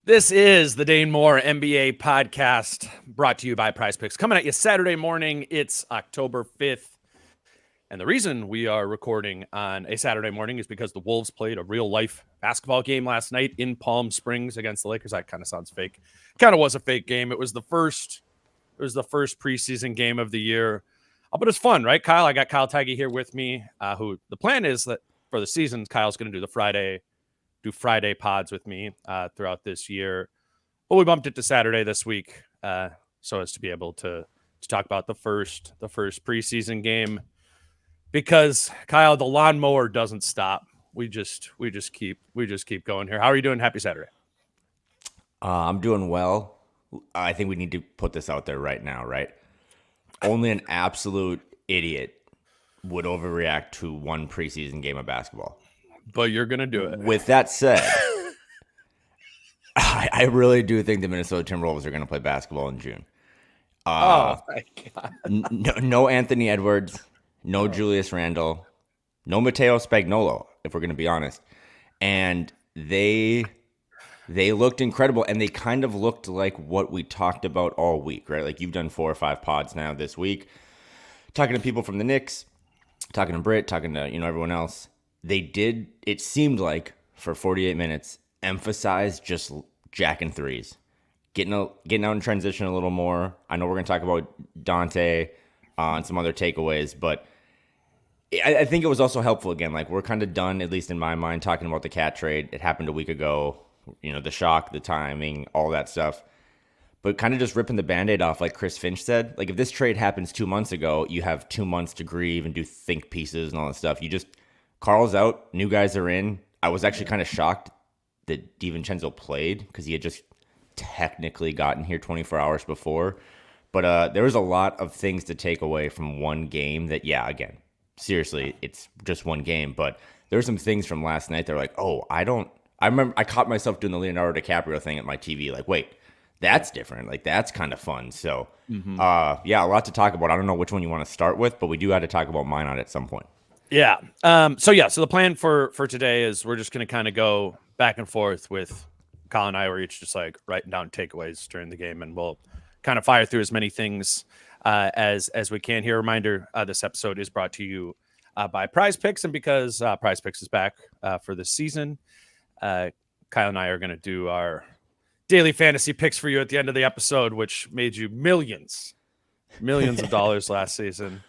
This is the Dane Moore NBA podcast brought to you by Prize Picks. Coming at you Saturday morning. It's October 5th. And the reason we are recording on a Saturday morning is because the Wolves played a real life basketball game last night in Palm Springs against the Lakers. That kind of sounds fake. Kind of was a fake game. It was the first preseason game of the year. But it's fun, right, Kyle? I got Kyle Theige here with me, who the plan is that for the season, Kyle's going to do the Friday pods with me throughout this year. But we bumped it to Saturday this week so as to be able to talk about the first preseason game, because Kyle, the lawnmower doesn't stop. We just keep going here. How are you doing? Happy Saturday. I'm doing well. I think we need to put this out there right now, right? Only an absolute idiot would overreact to one preseason game of basketball. But you're going to do it. With that said, I really do think the Minnesota Timberwolves are going to play basketball in June. Oh, my God. No Anthony Edwards, no Julius Randle, no Matteo Spagnolo, if we're going to be honest. And they looked incredible, and they kind of looked like what we talked about all week, right? Like, you've done 4 or 5 pods now this week, talking to people from the Knicks, talking to Britt, talking to everyone else. They did, it seemed like, for 48 minutes, emphasize just jacking threes, getting out in transition a little more. I know we're going to talk about Dante and some other takeaways, but I think it was also helpful, again, like, we're kind of done, at least in my mind, talking about the Cat trade. It happened a week ago, the shock, the timing, all that stuff. But kind of just ripping the Band-Aid off, like Chris Finch said. Like, if this trade happens 2 months ago, you have 2 months to grieve and do think pieces and all that stuff. Carl's out, new guys are in. I was actually kind of shocked that DiVincenzo played because he had just technically gotten here 24 hours before. But there was a lot of things to take away from one game that, yeah, again, seriously, it's just one game. But there were some things from last night that were like, I remember I caught myself doing the Leonardo DiCaprio thing at my TV. Like, wait, that's different. Like, that's kind of fun. So, yeah, a lot to talk about. I don't know which one you want to start with, but we do have to talk about Minott at some point. Yeah. So the plan for today is we're just going to kind of go back and forth with Kyle and I. We're each just like writing down takeaways during the game, and we'll kind of fire through as many things as we can here. Reminder, this episode is brought to you by Prize Picks, and because Prize Picks is back for this season, Kyle and I are going to do our daily fantasy picks for you at the end of the episode, which made you millions of dollars last season.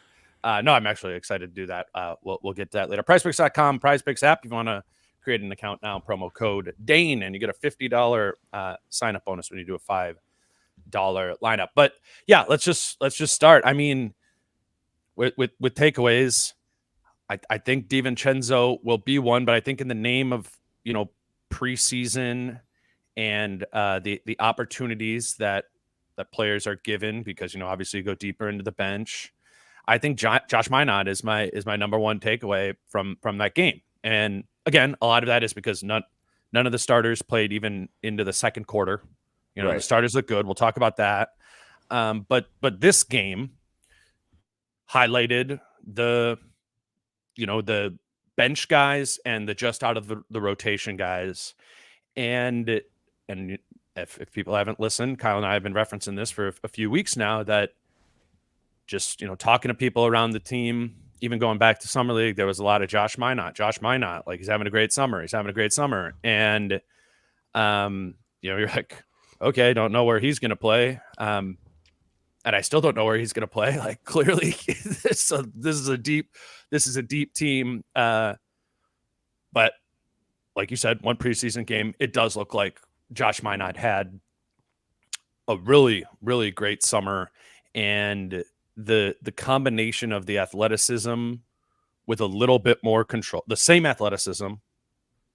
No, I'm actually excited to do that. We'll get to that later. PrizePicks.com, PrizePicks app. If you want to create an account now, promo code Dane, and you get a $50 sign-up bonus when you do a $5 lineup. But yeah, let's just start. I mean, with takeaways, I think DiVincenzo will be one, but I think in the name of preseason and the opportunities that players are given, because obviously you go deeper into the bench. I think Josh Minott is my number one takeaway from that game. And again, a lot of that is because none of the starters played even into the second quarter. Right. The starters look good. We'll talk about that. But this game highlighted the bench guys and the just out of the rotation guys. And if people haven't listened, Kyle and I have been referencing this for a few weeks now, that just, talking to people around the team, even going back to Summer League, there was a lot of Josh Minott, like, he's having a great summer. And, you're like, okay, don't know where he's going to play. And I still don't know where he's going to play. Like, clearly this is a deep team. But like you said, one preseason game, it does look like Josh Minott had a really, really great summer. And the combination of the athleticism with a little bit more control, the same athleticism,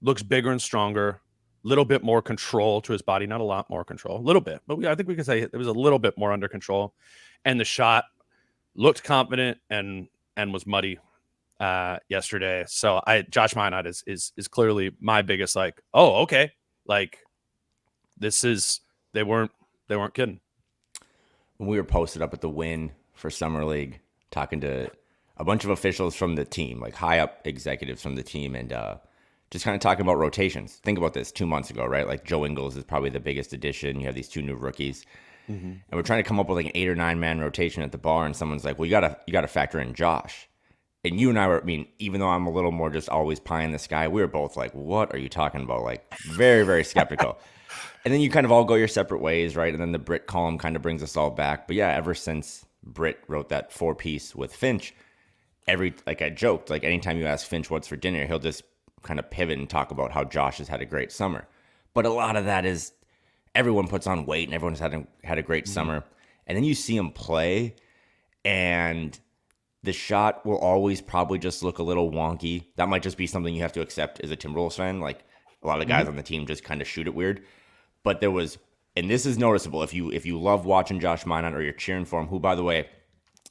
looks bigger and stronger, little bit more control to his body, not a lot more control, a little bit, but I think we could say it was a little bit more under control. And the shot looked confident and was muddy yesterday. So Josh Minott is clearly my biggest, like, oh, okay. Like, they weren't kidding. When we were posted up at the Win for Summer League, talking to a bunch of officials from the team, like high up executives from the team, and just kind of talking about rotations. Think about this 2 months ago, right? Like Joe Ingles is probably the biggest addition. You have these 2 new rookies. And we're trying to come up with like an 8 or 9 man rotation at the bar, and someone's like, well, you gotta factor in Josh. And you and I were, I mean, even though I'm a little more just always pie in the sky, we were both like, what are you talking about? Like, very, very skeptical. And then you kind of all go your separate ways, right? And then the Brit column kind of brings us all back. But yeah, ever since Brit wrote that 4-piece with Finch, like I joked, like anytime you ask Finch what's for dinner, he'll just kind of pivot and talk about how Josh has had a great summer. But a lot of that is everyone puts on weight and everyone's had a great summer. And then you see him play, and the shot will always probably just look a little wonky. That might just be something you have to accept as a Timberwolves fan. Like a lot of guys on the team just kind of shoot it weird. But there was, and this is noticeable if you love watching Josh Minott or you're cheering for him, who, by the way,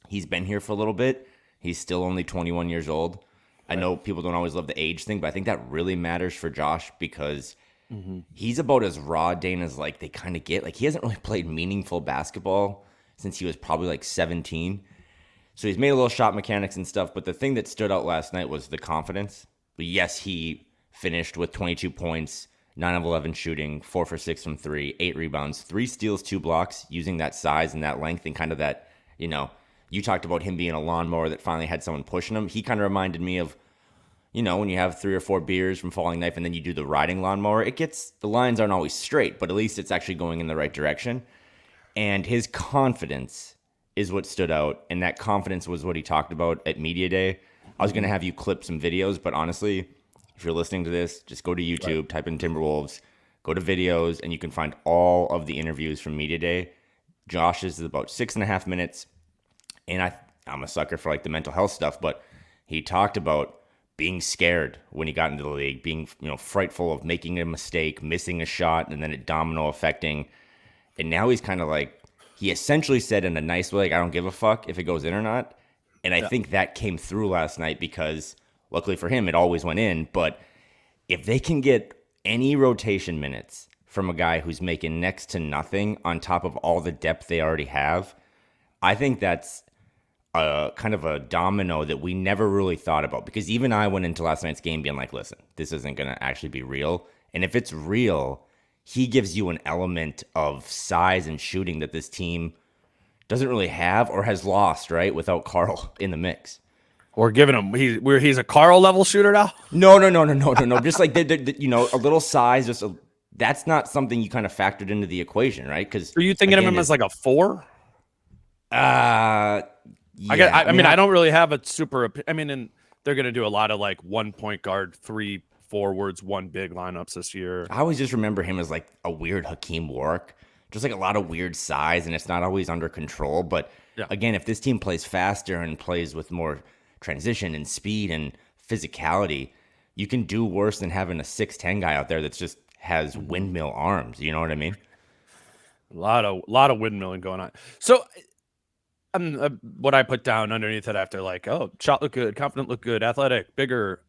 he's been here for a little bit. He's still only 21 years old. I know people don't always love the age thing, but I think that really matters for Josh because he's about as raw, Dane, as like they kind of get. Like he hasn't really played meaningful basketball since he was probably like 17. So he's made a little shot mechanics and stuff, but the thing that stood out last night was the confidence. But yes, he finished with 22 points, 9 of 11 shooting, 4 for 6 from 3, 8 rebounds, 3 steals, 2 blocks, using that size and that length and kind of that, you know, you talked about him being a lawnmower that finally had someone pushing him. He kind of reminded me of, you know, when you have 3 or 4 beers from Falling Knife and then you do the riding lawnmower, the lines aren't always straight, but at least it's actually going in the right direction. And his confidence is what stood out, and that confidence was what he talked about at Media Day. I was going to have you clip some videos, but honestly, if you're listening to this, just go to YouTube, type in Timberwolves, go to videos, and you can find all of the interviews from Media Day. Josh's is about 6.5 minutes, and I'm a sucker for like the mental health stuff, but he talked about being scared when he got into the league, being, you know, frightful of making a mistake, missing a shot, and then it domino affecting. And now he's kind of like, he essentially said in a nice way, like, I don't give a fuck if it goes in or not. And I think that came through last night because luckily for him, it always went in. But if they can get any rotation minutes from a guy who's making next to nothing on top of all the depth they already have, I think that's kind of a domino that we never really thought about. Because even I went into last night's game being like, listen, this isn't going to actually be real. And if it's real, he gives you an element of size and shooting that this team doesn't really have or has lost, right, without Carl in the mix. We're giving him he's a Carl level shooter now. No. Just like you know, a little size. That's not something you kind of factored into the equation, right? Because are you thinking of him as like a 4? Yeah. I mean, I don't really have a super. I mean, and they're going to do a lot of like 1 point guard, 3 forwards, 1 big lineups this year. I always just remember him as like a weird Hakeem Warwick, just like a lot of weird size, and it's not always under control. But again, if this team plays faster and plays with more transition and speed and physicality, you can do worse than having a 6'10" guy out there that's just has windmill arms. You know what I mean? A lot of windmilling going on. So what I put down underneath it after, like, oh, shot look good, confident look good, athletic, bigger.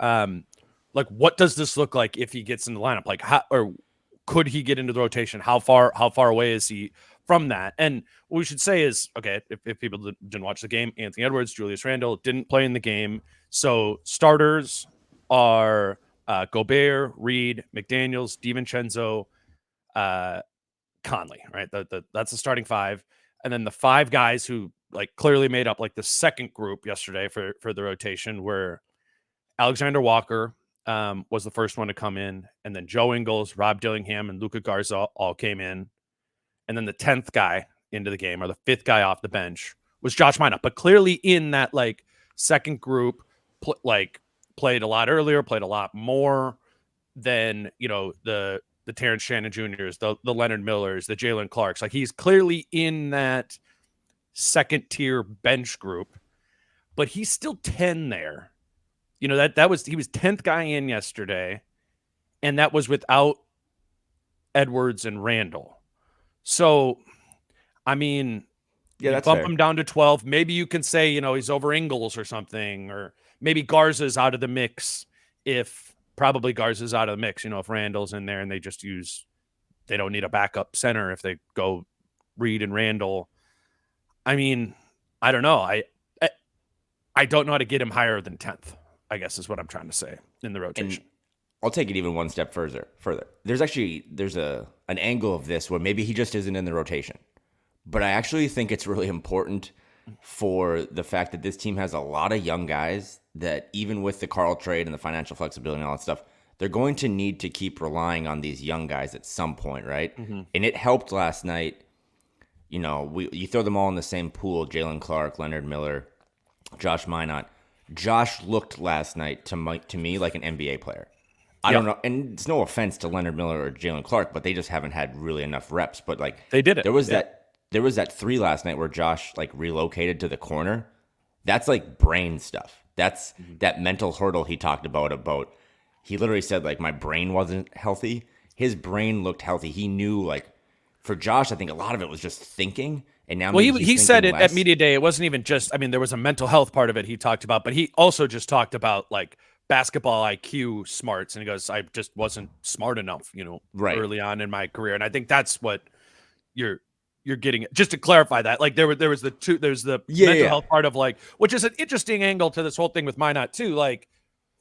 Like, what does this look like if he gets in the lineup? Like, how, or could he get into the rotation? How far away is he from that? And what we should say is, okay, if people didn't watch the game, Anthony Edwards, Julius Randle didn't play in the game. So starters are Gobert, Reed, McDaniels, DiVincenzo, Conley, right? That's the starting 5. And then the 5 guys who like clearly made up like the second group yesterday for the rotation were Alexander Walker, was the first one to come in, and then Joe Ingles, Rob Dillingham, and Luka Garza all came in, and then the 10th guy into the game, or the 5th guy off the bench, was Josh Minott. But clearly in that like second group, played a lot earlier, played a lot more than, you know, the Terrence Shannon Juniors, the Leonard Millers, the Jalen Clarks. Like, he's clearly in that second tier bench group, but he's still 10 there. You know, he was 10th guy in yesterday, and that was without Edwards and Randle. So, I mean, that's bump fair. him down to 12. Maybe you can say, you know, he's over Ingles or something, or maybe Garza's out of the mix. Probably Garza's out of the mix, you know, if Randle's in there and they don't need a backup center if they go Reed and Randle. I mean, I don't know. I don't know how to get him higher than 10th, I guess is what I'm trying to say in the rotation. I'll take it even one step further. There's an angle of this where maybe he just isn't in the rotation. But I actually think it's really important for the fact that this team has a lot of young guys that even with the Carl trade and the financial flexibility and all that stuff, they're going to need to keep relying on these young guys at some point, right? Mm-hmm. And it helped last night. You know, you throw them all in the same pool, Jalen Clark, Leonard Miller, Josh Minott. Josh looked last night to me like an NBA player. I don't know, and it's no offense to Leonard Miller or Jalen Clark, but they just haven't had really enough reps. But like they did it. There was that three last night where Josh like relocated to the corner. That's like brain stuff. That's that mental hurdle he talked about. He literally said like my brain wasn't healthy. His brain looked healthy. He knew like for Josh, I think a lot of it was just thinking. And now he said it at media day. It wasn't even just. I mean, there was a mental health part of it he talked about, but he also just talked about like basketball IQ smarts, and he goes, I just wasn't smart enough, early on in my career. And I think that's what you're getting. Just to clarify that, like there's the mental health part of like, which is an interesting angle to this whole thing with Minott too. Like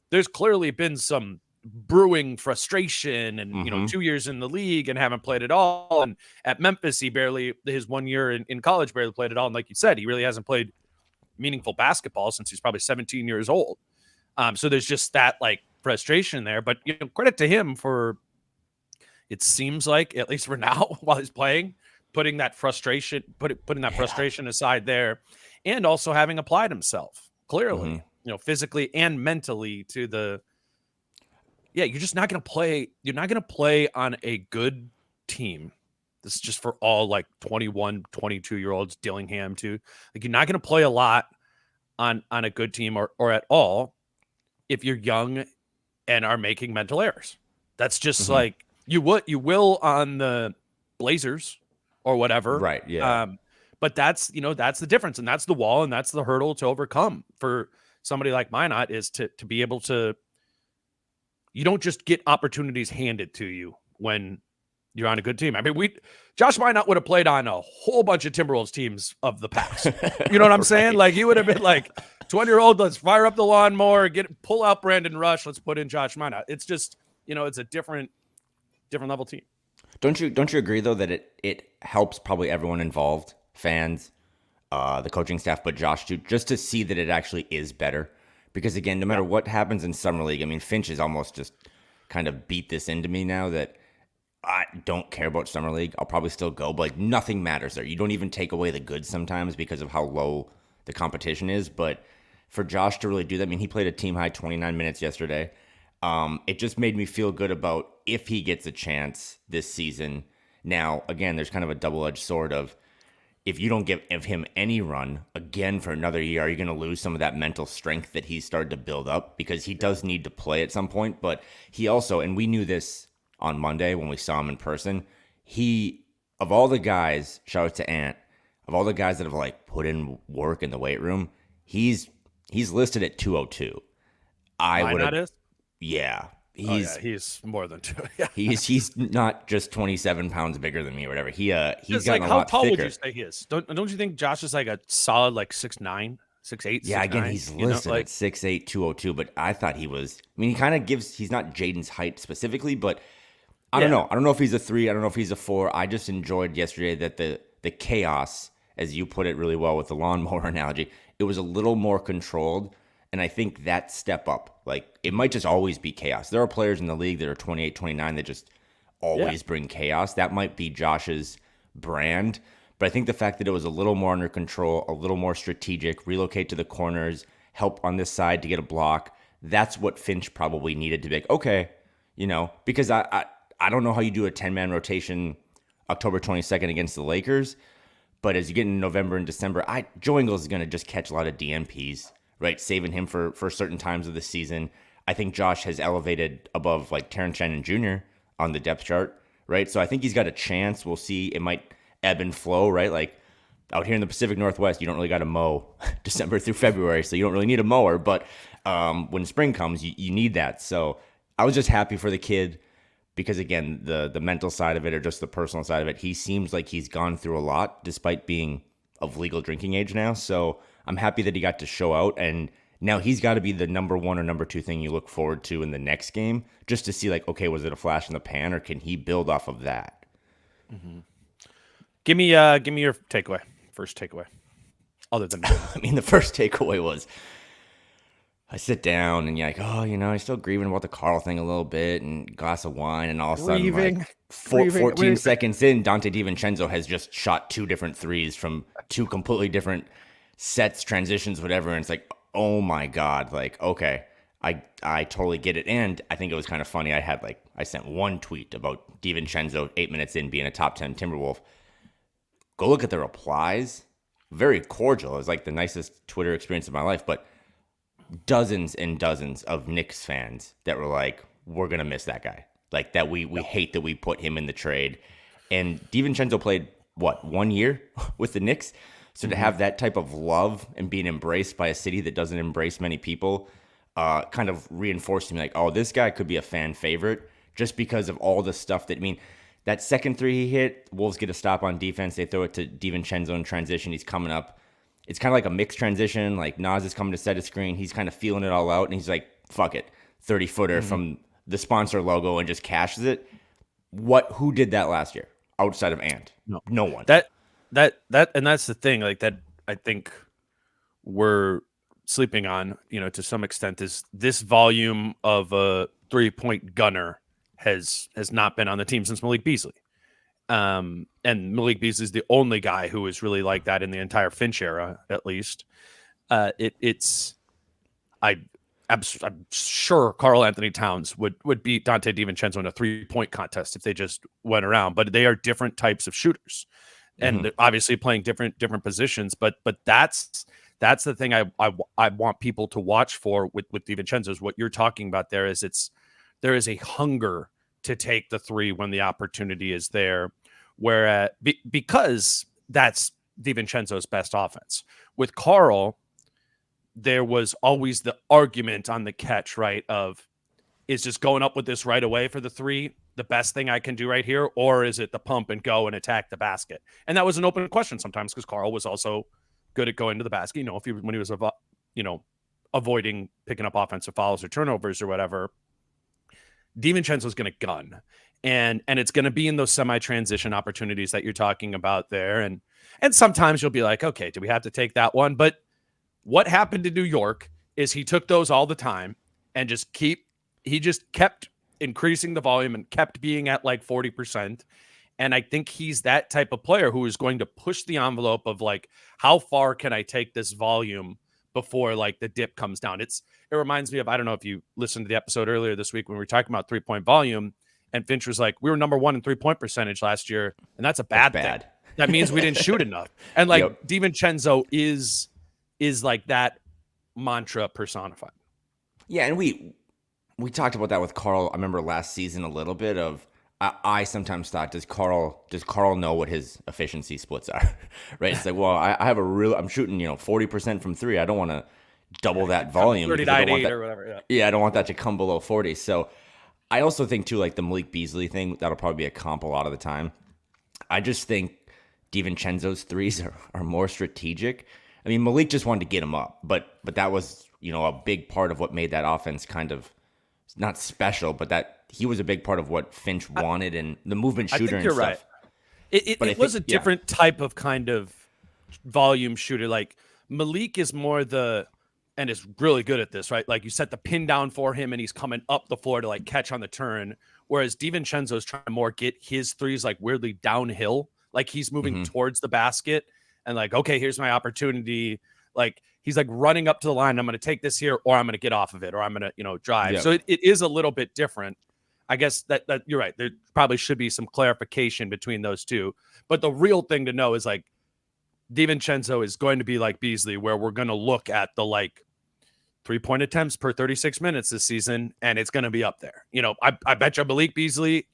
there's clearly been some brewing frustration and 2 years in the league and haven't played at all. And at Memphis, his 1 year in college barely played at all. And like you said, he really hasn't played meaningful basketball since he's probably 17 years old. So there's just that like frustration there, but credit to him for, it seems like at least for now while he's playing, putting that frustration aside there, and also having applied himself clearly, physically and mentally to the. Yeah, you're just not going to play. You're not going to play on a good team. This is just for all like 21, 22-year-olds, Dillingham too. Like you're not going to play a lot on a good team or at all if you're young and are making mental errors. That's just like you will on the Blazers or whatever. Right. Yeah. But that's the difference, and that's the wall, and that's the hurdle to overcome for somebody like Minott is to be able to. You don't just get opportunities handed to you when you're on a good team. I mean, Josh Minott would have played on a whole bunch of Timberwolves teams of the past. You know what I'm saying? Like he would have been like 20-year-old, let's fire up the lawnmower, pull out Brandon Rush, let's put in Josh Minott. It's just, it's a different level team. Don't you agree though that it helps probably everyone involved, fans, the coaching staff, but Josh too, just to see that it actually is better? Because again, no matter what happens in Summer League, I mean, Finch has almost just kind of beat this into me now that I don't care about Summer League. I'll probably still go, but like nothing matters there. You don't even take away the good sometimes because of how low the competition is. But for Josh to really do that, I mean, he played a team high 29 minutes yesterday. It just made me feel good about if he gets a chance this season. Now, again, there's kind of a double-edged sword of if you don't give him any run again for another year, are you going to lose some of that mental strength that he's started to build up? Because he does need to play at some point. But he also, and we knew this on Monday when we saw him in person, of all the guys, shout out to Ant, of all the guys that have like put in work in the weight room, he's listed at 202. I would have. Yeah. He's more than two. Yeah. He's not just 27 pounds bigger than me or whatever. He's gotten like, a lot thicker. How tall would you say he is? Don't you think Josh is like a solid like 6'9", 6'8"? Yeah, 6'9", again, he's listed at 6'8", 202, but I thought he was. I mean, he kind of he's not Jaden's height specifically, but I don't know. I don't know if he's a 3. I don't know if he's a 4. I just enjoyed yesterday that the chaos, as you put it really well with the lawnmower analogy, it was a little more controlled. And I think that step up, like it might just always be chaos. There are players in the league that are 28, 29 that just always bring chaos. That might be Josh's brand. But I think the fact that it was a little more under control, a little more strategic, relocate to the corners, help on this side to get a block, that's what Finch probably needed to be like, okay, because I don't know how you do a 10-man rotation October 22nd against the Lakers. But as you get in November and December, Joe Ingles is going to just catch a lot of DNPs. Right, saving him for certain times of the season. I think Josh has elevated above like Terrence Shannon Jr. on the depth chart, right? So I think he's got a chance. We'll see. It might ebb and flow, right? Like out here in the Pacific Northwest, you don't really got to mow December through February, so you don't really need a mower. But when spring comes, you need that. So I was just happy for the kid because, again, the mental side of it or just the personal side of it, he seems like he's gone through a lot despite being of legal drinking age now. So I'm happy that he got to show out, and Now he's got to be the number one or number two thing you look forward to in the next game, just to see like, okay, was it a flash in the pan, or can he build off of that? Mm-hmm. Give me your takeaway. First takeaway. Other than I mean, the first takeaway was I sit down and you're like, oh, I'm still grieving about the Carl thing a little bit, and glass of wine, and all of a sudden, like 14 seconds in, Dante DiVincenzo has just shot 2 different threes from 2 completely different sets, transitions, whatever, and it's like, oh my God, like, okay, I totally get it. And I think it was kind of funny. I sent one tweet about DiVincenzo 8 minutes in being a top 10 Timberwolf. Go look at the replies. Very cordial. It was like the nicest Twitter experience of my life, but dozens and dozens of Knicks fans that were like, we're going to miss that guy. Like that we hate that we put him in the trade. And DiVincenzo played, 1 year with the Knicks? So to have that type of love and being embraced by a city that doesn't embrace many people kind of reinforced me like, oh, this guy could be a fan favorite just because of all the stuff that second three he hit, Wolves get a stop on defense. They throw it to DiVincenzo in transition. He's coming up. It's kind of like a mixed transition. Like Nas is coming to set a screen. He's kind of feeling it all out, and he's like, fuck it. 30-footer from the sponsor logo and just cashes it. Who did that last year outside of Ant? No one. That and that's the thing, like that I think we're sleeping on, to some extent, is this volume of a 3-point gunner has not been on the team since Malik Beasley. And Malik Beasley is the only guy who is really like that in the entire Finch era, at least. I'm sure Karl Anthony Towns would beat Dante DiVincenzo in a 3-point contest if they just went around, but they are different types of shooters. And they're obviously playing different positions, but that's the thing I want people to watch for with DiVincenzo. Is what you're talking about there is a hunger to take the 3 when the opportunity is there, where because that's DiVincenzo's best offense. With Karl, there was always the argument on the catch, right, of is just going up with this right away for the 3 the best thing I can do right here, or is it the pump and go and attack the basket? And that was an open question sometimes because Karl was also good at going to the basket. When he was avoiding picking up offensive fouls or turnovers or whatever, DiVincenzo's going to gun, and it's going to be in those semi-transition opportunities that you're talking about there. And sometimes you'll be like, okay, do we have to take that one? But what happened in New York is he took those all the time and he just kept increasing the volume and kept being at like 40%. And I think he's that type of player who is going to push the envelope of like, how far can I take this volume before like the dip comes down? It reminds me of, I don't know if you listened to the episode earlier this week when we were talking about 3-point volume, and Finch was like, we were number 1 in 3-point percentage last year, and that's a bad thing. That means we didn't shoot enough. And like DiVincenzo is like that mantra personified. Yeah, and we talked about that with Karl. I remember last season a little bit of I sometimes thought, does Karl know what his efficiency splits are? Right? It's like, well, I'm shooting 40% from 3. I don't want to double that volume. 39.8 or whatever. Yeah, I don't want that to come below 40. So I also think too, like the Malik Beasley thing, that'll probably be a comp a lot of the time. I just think DiVincenzo's threes are more strategic. I mean, Malik just wanted to get him up, but that was a big part of what made that offense kind of not special, but that he was a big part of what Finch wanted and the movement shooter and stuff. Right. It was a different type of kind of volume shooter. Like Malik is more and is really good at this, right? Like you set the pin down for him and he's coming up the floor to like catch on the turn. Whereas DiVincenzo's trying to more get his threes like weirdly downhill. Like he's moving towards the basket and like, okay, here's my opportunity. Like he's like running up to the line. I'm going to take this here, or I'm going to get off of it, or I'm going to, drive. Yep. So it is a little bit different. I guess that you're right. There probably should be some clarification between those two. But the real thing to know is like DiVincenzo is going to be like Beasley, where we're going to look at the like 3-point attempts per 36 minutes this season, and it's going to be up there. I bet you Malik Beasley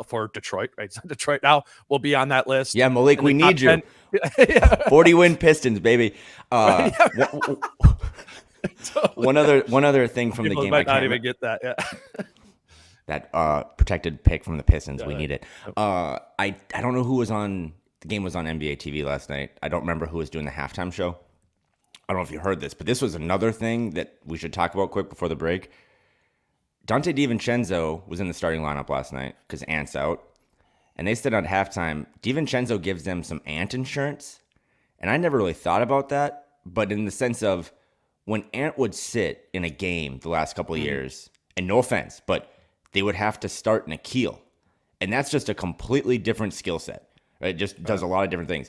for Detroit, right? Detroit now will be on that list. Yeah, Malik, we need you. 40-win Pistons, baby. One other thing from People the game. Might not even get that. Yeah. That protected pick from the Pistons. We need it. I don't know who was on. The game was on NBA TV last night. I don't remember who was doing the halftime show. I don't know if you heard this, but this was another thing that we should talk about quick before the break. Dante DiVincenzo was in the starting lineup last night because Ant's out. And they said at halftime, DiVincenzo gives them some Ant insurance. And I never really thought about that. But in the sense of when Ant would sit in a game the last couple of years, and no offense, but they would have to start Nikhil. And that's just a completely different skill set. Right? It just does a lot of different things.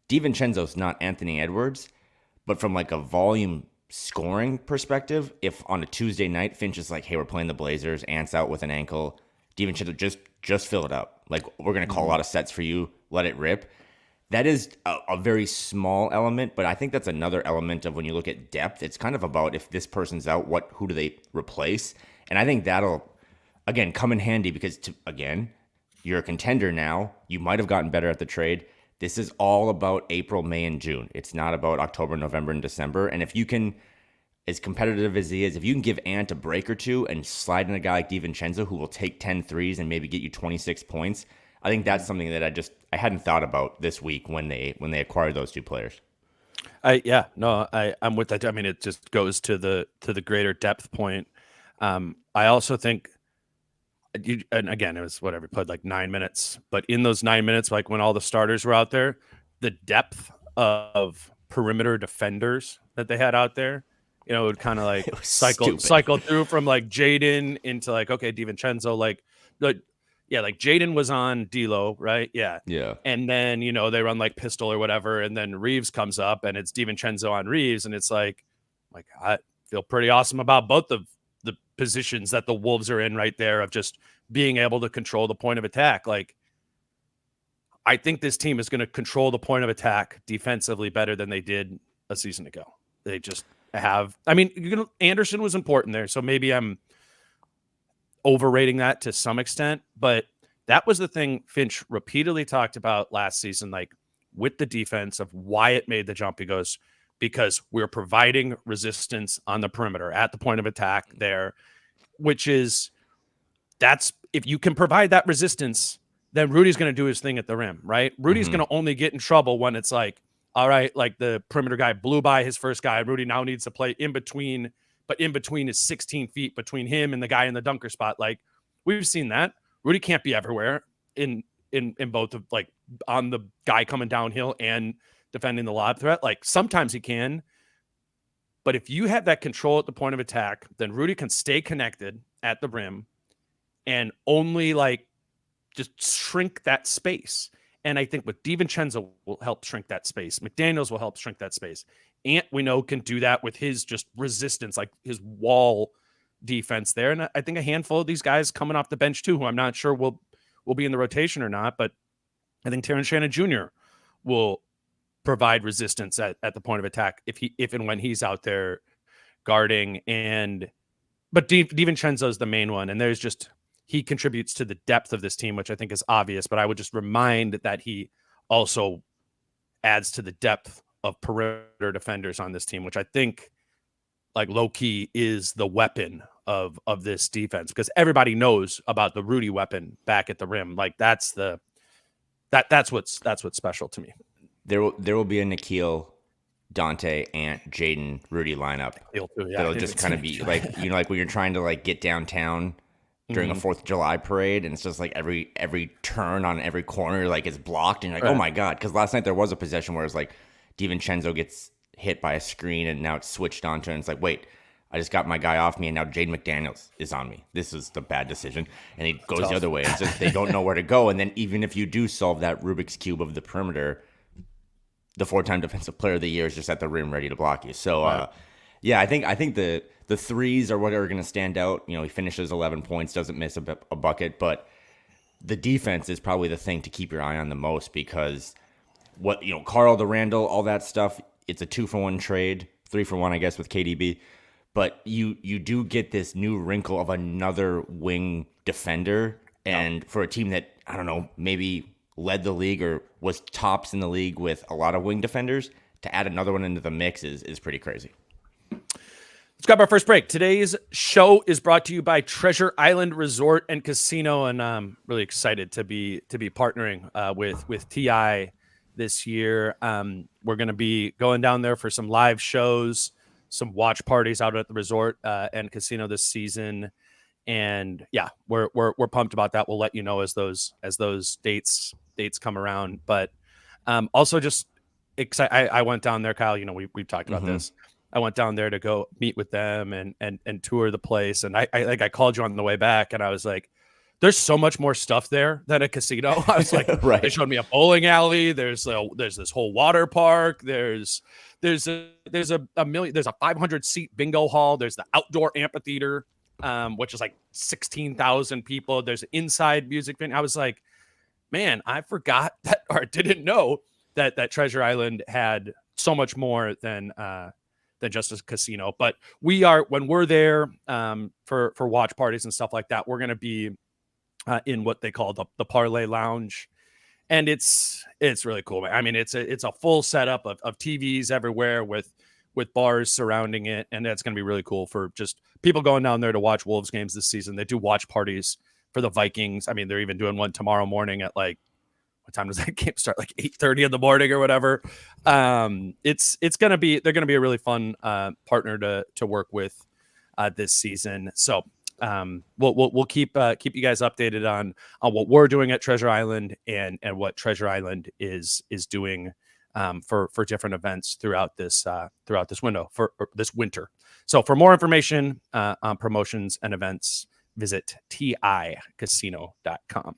DiVincenzo's not Anthony Edwards, but from like a volume scoring perspective, if on a Tuesday night Finch is like, hey, we're playing the Blazers, Ant's out with an ankle, DiVincenzo, just fill it up. Like, we're going to call a lot of sets for you, let it rip. That is a very small element, but I think that's another element of when you look at depth. It's kind of about if this person's out, who do they replace? And I think that'll, again, come in handy because, again, you're a contender now. You might have gotten better at the trade. This is all about April, May, and June. It's not about October, November, and December. And if you can, as competitive as he is, if you can give Ant a break or two and slide in a guy like DiVincenzo who will take 10 threes and maybe get you 26 points, I think that's something that I hadn't thought about this week when they acquired those two players. I'm with that. I mean, it just goes to the greater depth point. I also think, and again, it was whatever, played like 9 minutes, but in those 9 minutes, like when all the starters were out there, the depth of perimeter defenders that they had out there, it would kind of like cycle through from like Jaden into like, okay, DiVincenzo, like Jaden was on D'Lo, right? Yeah. And then, they run like pistol or whatever. And then Reeves comes up and it's DiVincenzo on Reeves. And it's like, I feel pretty awesome about both of the positions that the Wolves are in right there of just being able to control the point of attack. Like, I think this team is going to control the point of attack defensively better than they did a season ago. They just have, Anderson was important there. So maybe I'm overrating that to some extent, but that was the thing Finch repeatedly talked about last season, like with the defense of why it made the jump. He goes, because we're providing resistance on the perimeter at the point of attack there, which is, that's, if you can provide that resistance, then Rudy's going to do his thing at the rim, right? Rudy's going to only get in trouble when it's like, all right, like the perimeter guy blew by his first guy. Rudy now needs to play in between, but in between is 16 feet between him and the guy in the dunker spot. Like, we've seen that. Rudy can't be everywhere in both of, like, on the guy coming downhill and defending the lob threat. Like, sometimes he can, but if you have that control at the point of attack, then Rudy can stay connected at the rim and only like just shrink that space. And I think with DiVincenzo will help shrink that space. McDaniels will help shrink that space. Ant, we know, can do that with his just resistance, like his wall defense there. And I think a handful of these guys coming off the bench too, who I'm not sure will be in the rotation or not, but I think Terrence Shannon Jr. will provide resistance at the point of attack if and when he's out there guarding. But DiVincenzo is the main one, and there's just, he contributes to the depth of this team, which I think is obvious, but I would just remind that he also adds to the depth of perimeter defenders on this team, which I think, like, low key is the weapon of this defense, because everybody knows about the Rudy weapon back at the rim. Like, that's what's special to me. There will be a Nikhil, Dante, Ant, Jaden, Rudy lineup. That'll just kind of be like, like when you're trying to like get downtown during a 4th of July parade, and it's just like every turn on every corner like is blocked, and you're like, oh my God. Because last night there was a possession where it's like DiVincenzo gets hit by a screen and now it's switched onto, and it's like, wait, I just got my guy off me and now Jaden McDaniels is on me. This is the bad decision. And he goes the other way. It's just they don't know where to go. And then even if you do solve that Rubik's Cube of the perimeter, the 4-time defensive player of the year is just at the rim ready to block you. So, I think the threes are what are going to stand out. He finishes 11 points, doesn't miss a bucket, but the defense is probably the thing to keep your eye on the most, because Carl, the Randle, all that stuff, it's a 2-for-1 trade, 3-for-1, I guess, with KDB. But you do get this new wrinkle of another wing defender. And for a team that, I don't know, maybe led the league or was tops in the league with a lot of wing defenders, to add another one into the mix is pretty crazy. Let's grab our first break. Today's show is brought to you by Treasure Island Resort and Casino, and I'm really excited to be partnering with Theige this year. We're going to be going down there for some live shows, some watch parties out at the resort and casino this season. And yeah, we're pumped about that. We'll let you know as those dates come around. But also just excited. I went down there, Kyle. You know, we've talked about this. I went down there to go meet with them and tour the place. And I called you on the way back, and I was like, there's so much more stuff there than a casino. I was like, right. They showed me a bowling alley. There's this whole water park. There's a 500 seat bingo hall. There's the outdoor amphitheater, which is like 16,000 people. There's an inside music venue. I was like, man, I forgot that, or didn't know that Treasure Island had so much more than just a casino. But when we're there for watch parties and stuff like that, we're going to be in what they call the Parlay Lounge. And it's really cool. I mean, it's a full setup of TVs everywhere with bars surrounding it. And that's going to be really cool for just people going down there to watch Wolves games this season. They do watch parties for the Vikings. I mean, they're even doing one tomorrow morning at like, what time does that game start? Like 8:30 in the morning or whatever. They're going to be a really fun partner to work with this season. So we'll keep you guys updated on what we're doing at Treasure Island and what Treasure Island is doing for different events throughout this window for this winter. So for more information on promotions and events, visit ticasino.com.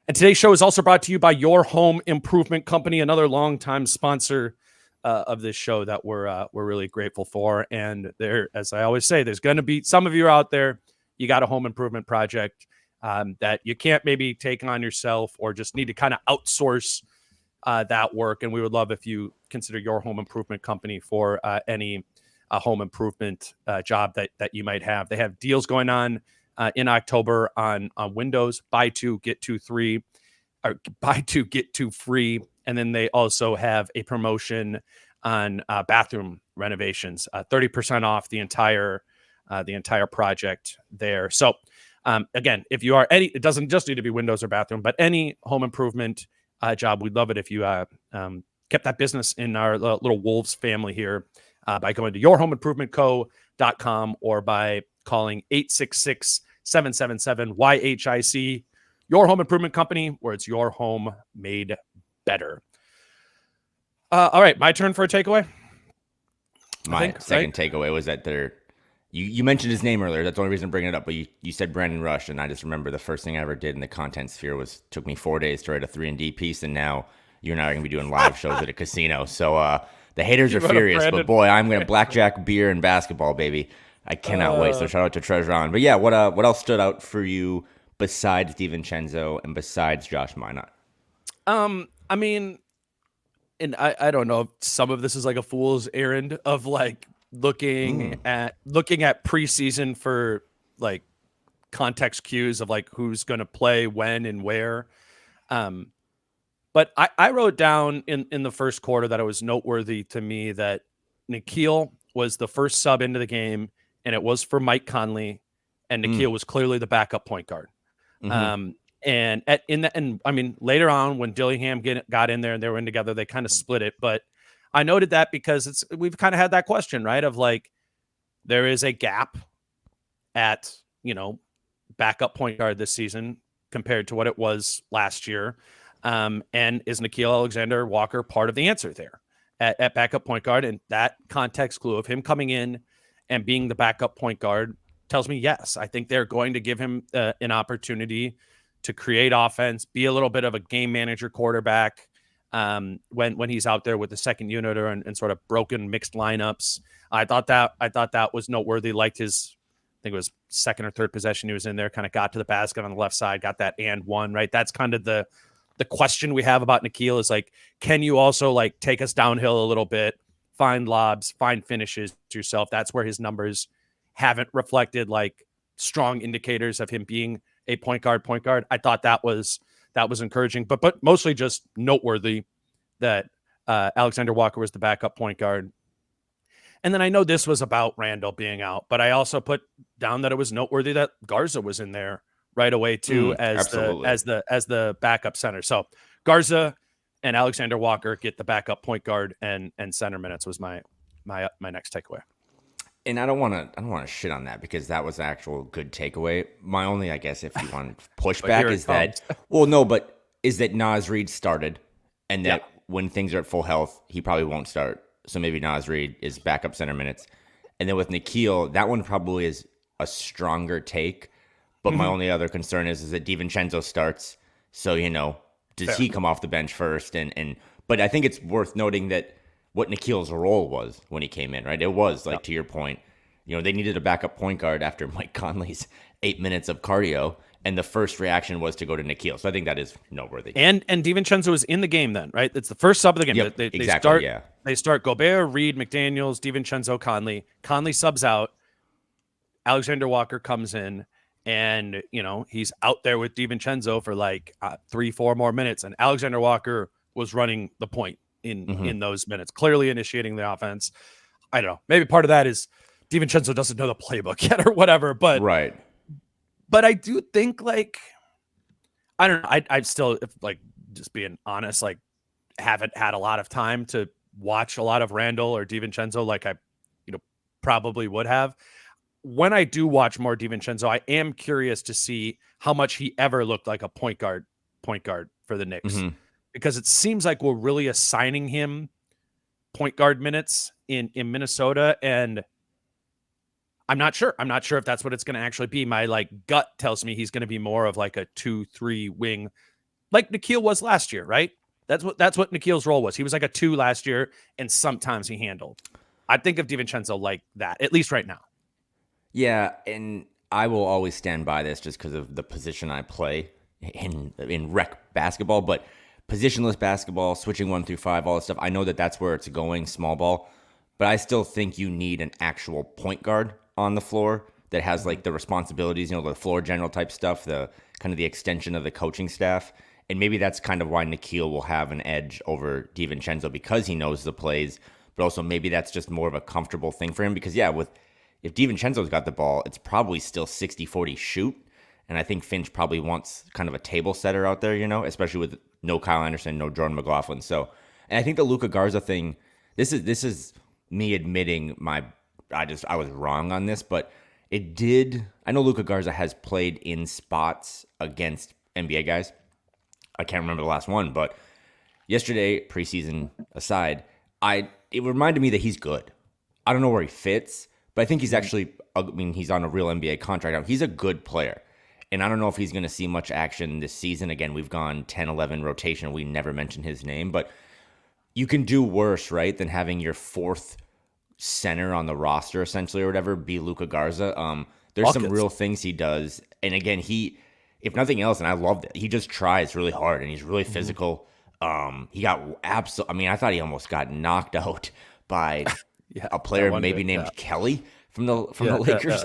And today's show is also brought to you by Your Home Improvement Company, another longtime sponsor of this show that we're really grateful for. And there, as I always say, there's going to be some of you out there, you got a home improvement project that you can't maybe take on yourself or just need to kind of outsource that work. And we would love if you consider Your Home Improvement Company for any home improvement job that you might have. They have deals going on in October on windows, buy two, get two free. And then they also have a promotion on bathroom renovations, 30% off the entire project there. So again, if you are it doesn't just need to be windows or bathroom, but any home improvement job, we'd love it if you kept that business in our little Wolves family here by going to yourhomeimprovementco.com or by calling 866-777-YHIC. Your Home Improvement Company, where it's your home made better. All right, my turn for a takeaway. My second takeaway was that you mentioned his name earlier. That's the only reason I'm bringing it up. But you said Brandon Rush, and I just remember the first thing I ever did in the content sphere took me 4 days to write a 3&D piece, and now you and I are going to be doing live shows at a casino. So the haters are furious, but boy, I'm going to blackjack, beer, and basketball, baby. I cannot wait. So shout out to Treasure Island. But yeah, what else stood out for you besides DiVincenzo and besides Josh Minott? I mean, and I don't know if some of this is like a fool's errand of like looking at preseason for like context cues of like who's going to play when and where. But I wrote down in the first quarter that it was noteworthy to me that Nikhil was the first sub into the game, and it was for Mike Conley, and Nikhil was clearly the backup point guard. And I mean, later on when Dillingham got in there and they were in together, they kind of split it. But I noted that because we've kind of had that question, right? Of like, there is a gap at, backup point guard this season compared to what it was last year. And is Nickeil Alexander-Walker part of the answer there at backup point guard? And that context clue of him coming in and being the backup point guard tells me yes. I think they're going to give him an opportunity to create offense, be a little bit of a game manager quarterback when he's out there with the second unit or in sort of broken mixed lineups. I thought that was noteworthy. Liked his, I think it was second or third possession he was in there, kind of got to the basket on the left side, got that and one, right? That's kind of the question we have about Nikhil is like, can you also like take us downhill a little bit, find lobs, find finishes yourself? That's where his numbers haven't reflected like strong indicators of him being a point guard. I thought that was encouraging, but mostly just noteworthy that Alexander Walker was the backup point guard. And then I know this was about Randle being out, but I also put down that it was noteworthy that Garza was in there right away too as the backup center. So Garza and Alexander Walker get the backup point guard and center minutes was my next takeaway. And I don't want to shit on that because that was an actual good takeaway. My only, I guess, if you want pushback is that, is that Naz Reid started, and that when things are at full health, he probably won't start. So maybe Naz Reid is backup center minutes. And then with Nikhil, that one probably is a stronger take. But my only other concern is that DiVincenzo starts. So, does he come off the bench first? But I think it's worth noting that what Nikhil's role was when he came in, right? It was, like, to your point, they needed a backup point guard after Mike Conley's 8 minutes of cardio, and the first reaction was to go to Nikhil. So I think that is noteworthy. And DiVincenzo is in the game then, right? It's the first sub of the game. Yep, They start Gobert, Reed, McDaniels, DiVincenzo, Conley. Conley subs out. Alexander Walker comes in, and, he's out there with DiVincenzo for like 3-4 more minutes, and Alexander Walker was running the point in those minutes, clearly initiating the offense. I don't know. Maybe part of that is DiVincenzo doesn't know the playbook yet or whatever, but right. But I do think, like, I don't know. I'd still, if, like, just being honest, like, haven't had a lot of time to watch a lot of Randle or DiVincenzo like I, probably would have. When I do watch more DiVincenzo, I am curious to see how much he ever looked like a point guard for the Knicks. Because it seems like we're really assigning him point guard minutes in Minnesota, and I'm not sure. I'm not sure if that's what it's going to actually be. My, like, gut tells me he's going to be more of like a 2-3 wing, like Nikhil was last year, right? That's what Nikhil's role was. He was like a 2 last year, and sometimes he handled. I think of DiVincenzo like that, at least right now. Yeah, and I will always stand by this just because of the position I play in rec basketball, but positionless basketball, switching 1 through 5, all that stuff, I know that that's where it's going, small ball, but I still think you need an actual point guard on the floor that has, like, the responsibilities, the floor general type stuff, the kind of the extension of the coaching staff. And maybe that's kind of why Nikhil will have an edge over DiVincenzo, because he knows the plays, but also maybe that's just more of a comfortable thing for him because, if DiVincenzo's got the ball, it's probably still 60-40 shoot. And I think Finch probably wants kind of a table setter out there, especially with no Kyle Anderson, no Jordan McLaughlin. So, and I think the Luka Garza thing, this is me admitting I was wrong on this, but I know Luka Garza has played in spots against NBA guys. I can't remember the last one, but yesterday, preseason aside, it reminded me that he's good. I don't know where he fits, but I think he's actually, he's on a real NBA contract now. He's a good player. And I don't know if he's going to see much action this season. Again, we've gone 10-11 rotation. We never mentioned his name, but you can do worse, right, than having your fourth center on the roster, essentially, or whatever, be Luka Garza. There's some real things he does. And again, if nothing else, and I loved it, he just tries really hard, and he's really physical. He got I thought he almost got knocked out by a player maybe named Kelly from the Lakers.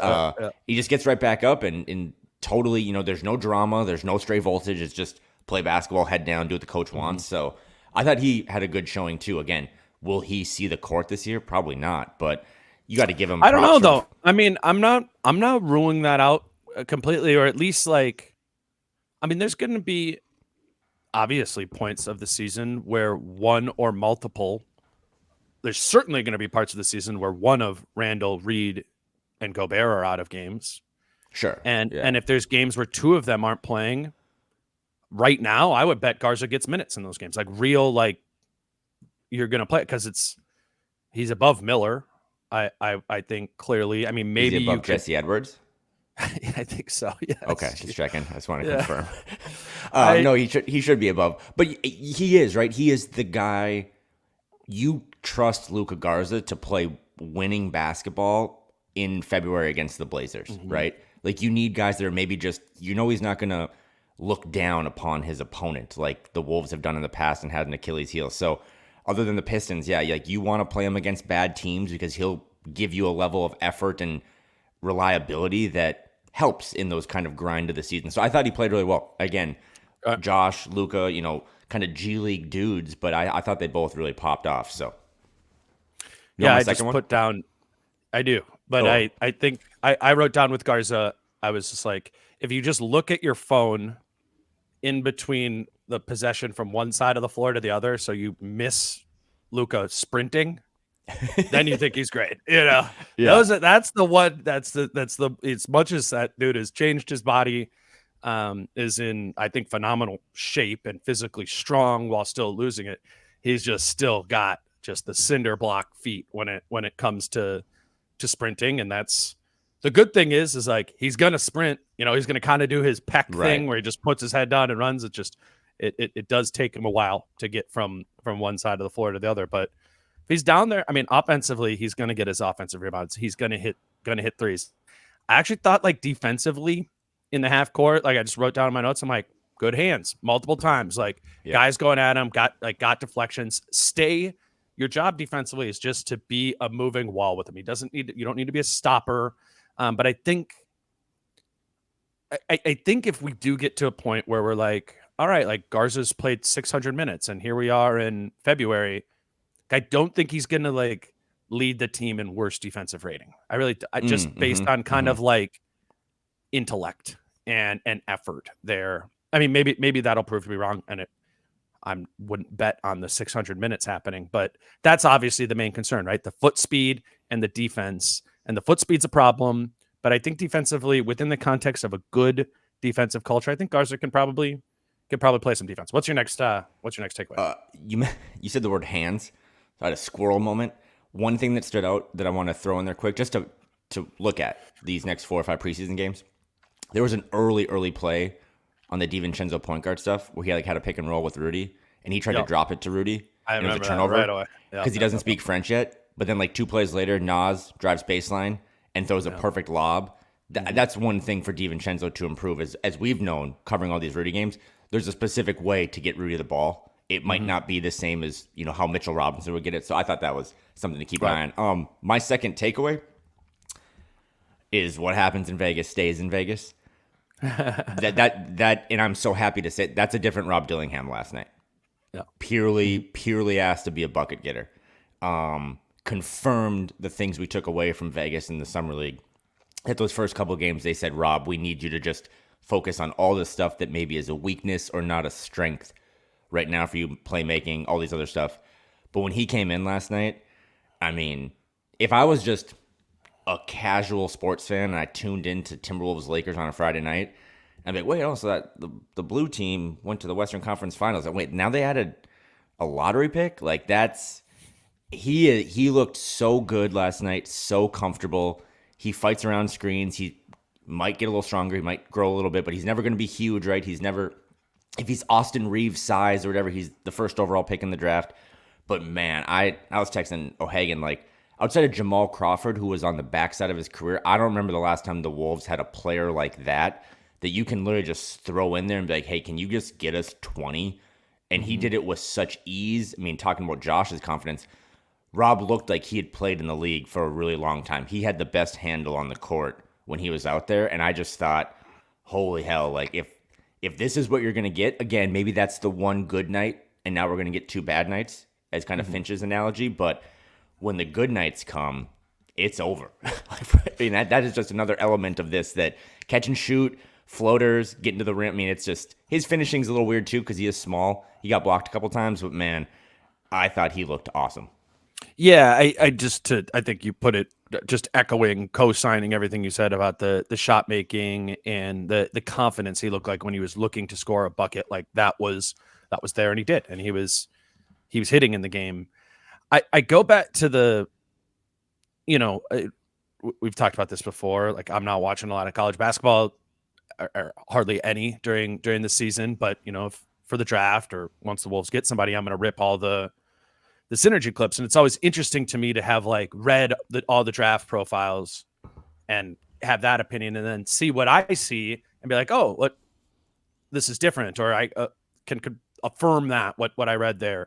He just gets right back up and totally, there's no drama, there's no stray voltage. It's just play basketball, head down, do what the coach wants. So I thought he had a good showing too. Again, will he see the court this year? Probably not, but you got to give him. I don't know though. I mean, I'm not ruling that out completely, or at least, like, there's going to be obviously points of the season where one or multiple. There's certainly going to be parts of the season where one of Randle, Reed, and Gobert are out of games. Sure. And if there's games where two of them aren't playing right now, I would bet Garza gets minutes in those games. Like, real, like, you're going to play it because he's above Miller. I think clearly. I mean, maybe he's above Jesse Edwards. I think so. Yeah. Okay, just checking. I just want to confirm. No, he should be above, but he is, right. He is the guy. You trust Luka Garza to play winning basketball in February against the Blazers, right? Like, you need guys that are maybe just, he's not going to look down upon his opponent like the Wolves have done in the past and had an Achilles heel. So other than the Pistons, like, you want to play him against bad teams because he'll give you a level of effort and reliability that helps in those kind of grind of the season. So I thought he played really well. Again, Josh, Luka, kind of G League dudes, but I thought they both really popped off. So I just put down, I do, but I think I wrote down with Garza, I was just like, if you just look at your phone in between the possession from one side of the floor to the other, so you miss Luka sprinting, then you think he's great. Yeah. That's the one. That's the as much as that dude has changed his body, is in, I think, phenomenal shape and physically strong while still losing it. He's just still got just the cinder block feet when it comes to sprinting, and that's the good thing is like he's gonna sprint. He's gonna kind of do his peck thing where he just puts his head down and runs. It does take him a while to get from one side of the floor to the other, but if he's down there, I mean, offensively, he's gonna get his offensive rebounds. He's gonna hit threes. I actually thought, like, defensively in the half court, like I just wrote down in my notes, I'm like, good hands multiple times, like guys going at him, got deflections. Your job defensively is just to be a moving wall with him. You don't need to be a stopper. But I think if we do get to a point where we're like, all right, like Garza's played 600 minutes and here we are in February, I don't think he's going to like lead the team in worst defensive rating. Just based on kind of like intellect and effort there. I mean, maybe that'll prove to be wrong, and I wouldn't bet on the 600 minutes happening, but that's obviously the main concern, right? The foot speed and the defense, and the foot speed's a problem. But I think defensively, within the context of a good defensive culture, I think Garza can probably play some defense. What's your next takeaway? You said the word hands. So I had a squirrel moment. One thing that stood out that I want to throw in there quick, just to look at these next 4 or 5 preseason games. There was an early play on the DiVincenzo point guard stuff where he had a pick and roll with Rudy, and he tried to drop it to Rudy. I and it was a remember turnover that right away because he doesn't speak French yet. But then like 2 plays later, Nas drives baseline and throws a perfect lob. That's one thing for DiVincenzo to improve. As we've known covering all these Rudy games, there's a specific way to get Rudy the ball. It might not be the same as how Mitchell Robinson would get it. So I thought that was something to keep an eye on. My second takeaway is what happens in Vegas stays in Vegas. that and I'm so happy to say that's a different Rob Dillingham last night. Yeah. Purely asked to be a bucket getter. Confirmed the things we took away from Vegas in the summer league. At those first couple of games, they said, Rob, we need you to just focus on all the stuff that maybe is a weakness or not a strength right now for you, playmaking, all these other stuff. But when he came in last night, I mean, if I was just a casual sports fan and I tuned into Timberwolves Lakers on a Friday night, I'd be like, wait, so that the blue team went to the Western Conference Finals. Wait, now they added a lottery pick? Like he looked so good last night, so comfortable. He fights around screens. He might get a little stronger. He might grow a little bit, but he's never going to be huge, right? He's never, if he's Austin Reeves size or whatever, he's the first overall pick in the draft. But man, I was texting O'Hagan, like, outside of Jamal Crawford, who was on the backside of his career, I don't remember the last time the Wolves had a player like that you can literally just throw in there and be like, hey, can you just get us 20? And he did it with such ease. I mean, talking about Josh's confidence, Rob looked like he had played in the league for a really long time. He had the best handle on the court when he was out there, and I just thought, holy hell, like if this is what you're going to get, again, maybe that's the one good night, and now we're going to get 2 bad nights, as kind of Finch's analogy, but when the good nights come, it's over. I mean, that is just another element of this, that catch and shoot, floaters, getting to the rim. I mean, it's just, his finishing's a little weird too because he is small. He got blocked a couple times, but man, I thought he looked awesome. Yeah, I think you put it, just echoing, co-signing everything you said about the shot making and the confidence he looked like when he was looking to score a bucket. Like that was there, and he did, and he was hitting in the game. I go back to the, we've talked about this before. Like, I'm not watching a lot of college basketball, or hardly any during the season. But for the draft, or once the Wolves get somebody, I'm going to rip all the synergy clips. And it's always interesting to me to have like read all the draft profiles and have that opinion, and then see what I see and be like, oh, what, this is different, or I can affirm that what I read there.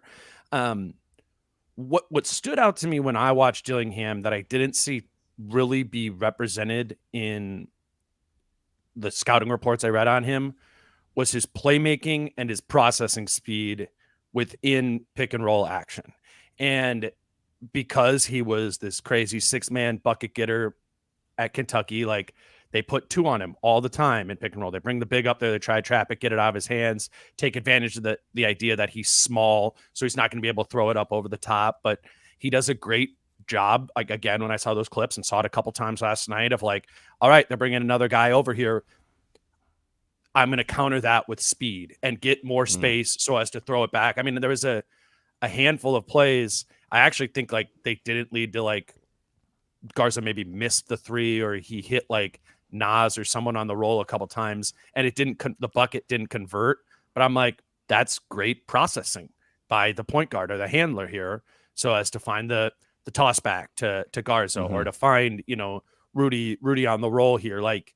What stood out to me when I watched Dillingham that I didn't see really be represented in the scouting reports I read on him was his playmaking and his processing speed within pick and roll action. And because he was this crazy 6-man bucket getter at Kentucky, like They put 2 on him all the time in pick and roll. They bring the big up there. They try to trap it, get it out of his hands, take advantage of the idea that he's small, so he's not going to be able to throw it up over the top. But he does a great job. Like, again, when I saw those clips and saw it a couple times last night of like, all right, they're bringing another guy over here. I'm going to counter that with speed and get more space so as to throw it back. I mean, there was a handful of plays. I actually think like they didn't lead to like Garza maybe missed the 3 or he hit like Nas or someone on the roll a couple times and it didn't, the bucket didn't convert. But I'm like, that's great processing by the point guard or the handler here, so as to find the toss back to Garza or to find, Rudy on the roll here. Like,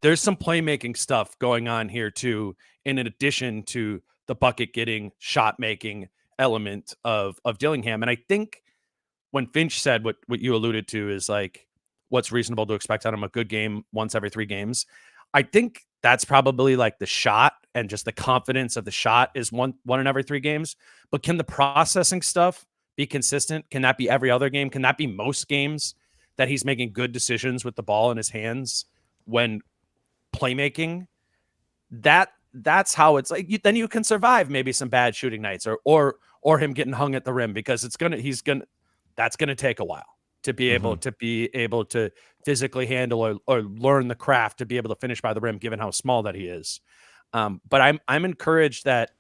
there's some playmaking stuff going on here too, in addition to the bucket getting, shot making element of Dillingham. And I think when Finch said what you alluded to is like, what's reasonable to expect out of him, a good game once every 3 games. I think that's probably like the shot and just the confidence of the shot is one in every 3 games. But can the processing stuff be consistent? Can that be every other game? Can that be most games that he's making good decisions with the ball in his hands when playmaking? That's how it's like. Then you can survive maybe some bad shooting nights or him getting hung at the rim, because that's gonna take a while to be able to physically handle or learn the craft to be able to finish by the rim, given how small that he is. But I'm encouraged that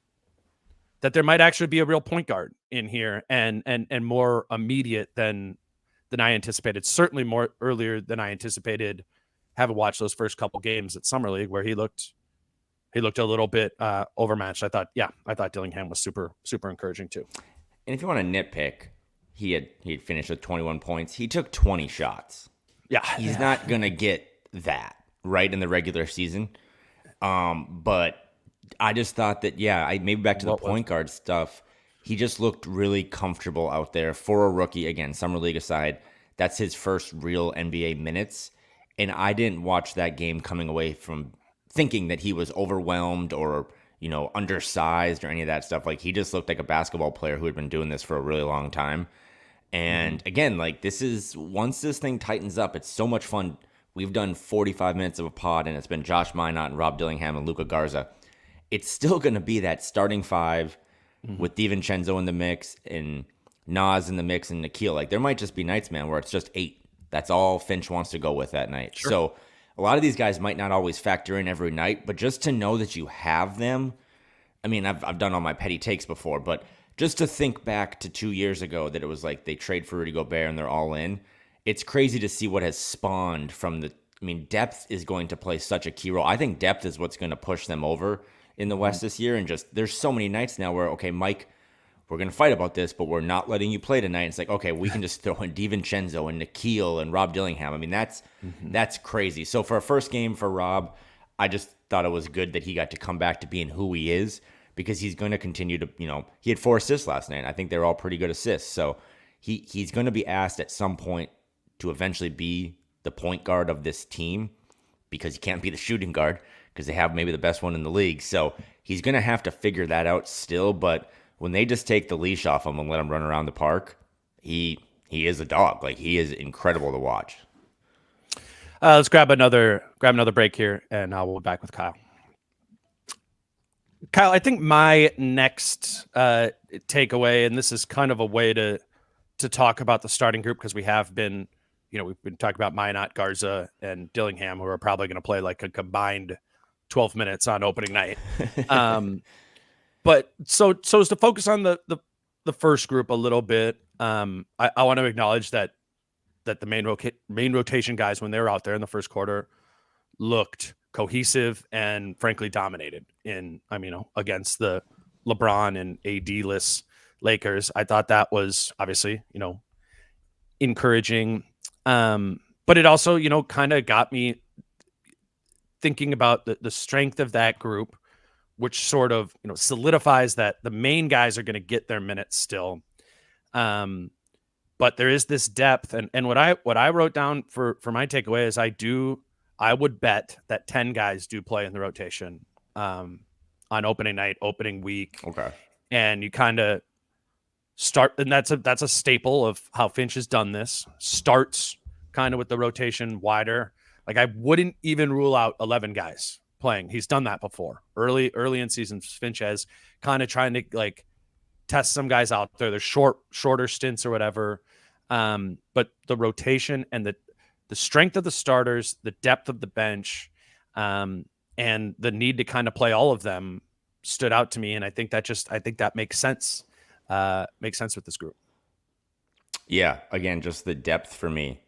there might actually be a real point guard in here and more immediate than I anticipated. Certainly more earlier than I anticipated. Haven't watched those first couple games at Summer League where he looked a little bit overmatched. I thought Dillingham was super, super encouraging too. And if you want to nitpick, he'd finished with 21 points. He took 20 shots. Yeah. He's not going to get that right in the regular season. But I just thought that, maybe back to the point guard stuff, he just looked really comfortable out there for a rookie. Again, Summer League aside, that's his first real NBA minutes. And I didn't watch that game coming away from thinking that he was overwhelmed or, undersized or any of that stuff. Like, he just looked like a basketball player who had been doing this for a really long time. And again, like, once this thing tightens up, it's so much fun. We've done 45 minutes of a pod, and it's been Josh Minott and Rob Dillingham and Luka Garza. It's still going to be that starting 5 with DiVincenzo in the mix and Nas in the mix and Nikhil. Like, there might just be nights, man, where it's just 8. That's all Finch wants to go with that night. Sure. So a lot of these guys might not always factor in every night, but just to know that you have them. I mean, I've done all my petty takes before, but just to think back to 2 years ago that it was like they trade for Rudy Gobert and they're all in. It's crazy to see what has spawned from depth is going to play such a key role. I think depth is what's going to push them over in the West this year. And just, there's so many nights now where, okay, Mike, we're going to fight about this, but we're not letting you play tonight. It's like, okay, we can just throw in DiVincenzo and Nikhil and Rob Dillingham. I mean, that's crazy. So for a first game for Rob, I just thought it was good that he got to come back to being who he is, because he's going to continue to, he had 4 assists last night. I think they're all pretty good assists. So he's going to be asked at some point to eventually be the point guard of this team, because he can't be the shooting guard because they have maybe the best one in the league. So he's going to have to figure that out still. But when they just take the leash off him and let him run around the park, he is a dog. Like, he is incredible to watch. Let's grab another break here, and we'll be back with Kyle. Kyle, I think my next takeaway, and this is kind of a way to talk about the starting group, because we have been, we've been talking about Minott, Garza, and Dillingham, who are probably going to play like a combined 12 minutes on opening night. But so as to focus on the first group a little bit, I want to acknowledge that the main rotation guys, when they were out there in the first quarter, looked cohesive and frankly dominated against the LeBron and AD-less Lakers. I thought that was obviously, encouraging. But it also, kind of got me thinking about the strength of that group, which sort of, solidifies that the main guys are going to get their minutes still. But there is this depth. And what I wrote down for my takeaway is I would bet that 10 guys do play in the rotation on opening night, opening week. Okay. And you kind of start, and that's a staple of how Finch has done this. Starts kind of with the rotation wider. Like I wouldn't even rule out 11 guys playing. He's done that before. Early in seasons, Finch has kind of trying to like test some guys out there. There's shorter stints or whatever. But the rotation and the strength of the starters, the depth of the bench, and the need to kind of play all of them stood out to me. And I think that makes sense. Makes sense with this group. Yeah, again, just the depth for me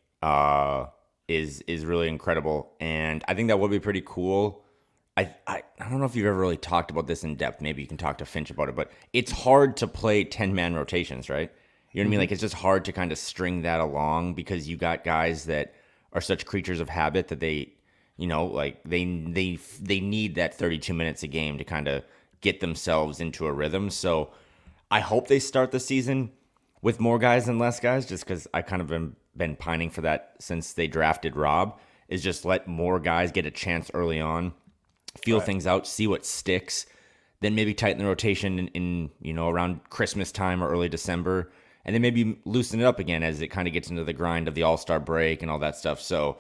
is really incredible, and I think that would be pretty cool. I don't know if you've ever really talked about this in depth. Maybe you can talk to Finch about it, but it's hard to play 10-man rotations, right? You know what I mean? Like it's just hard to kind of string that along because you got guys that are such creatures of habit that they, you know, like they need that 32 minutes a game to kind of get themselves into a rhythm. So I hope they start the season with more guys than less guys, just because I kind of been pining for that since they drafted Rob, is just let more guys get a chance early on, feel things out, see what sticks, then maybe tighten the rotation in you know, around Christmas time or early December, and then maybe loosen it up again as it kind of gets into the grind of the All-Star break and all that stuff. So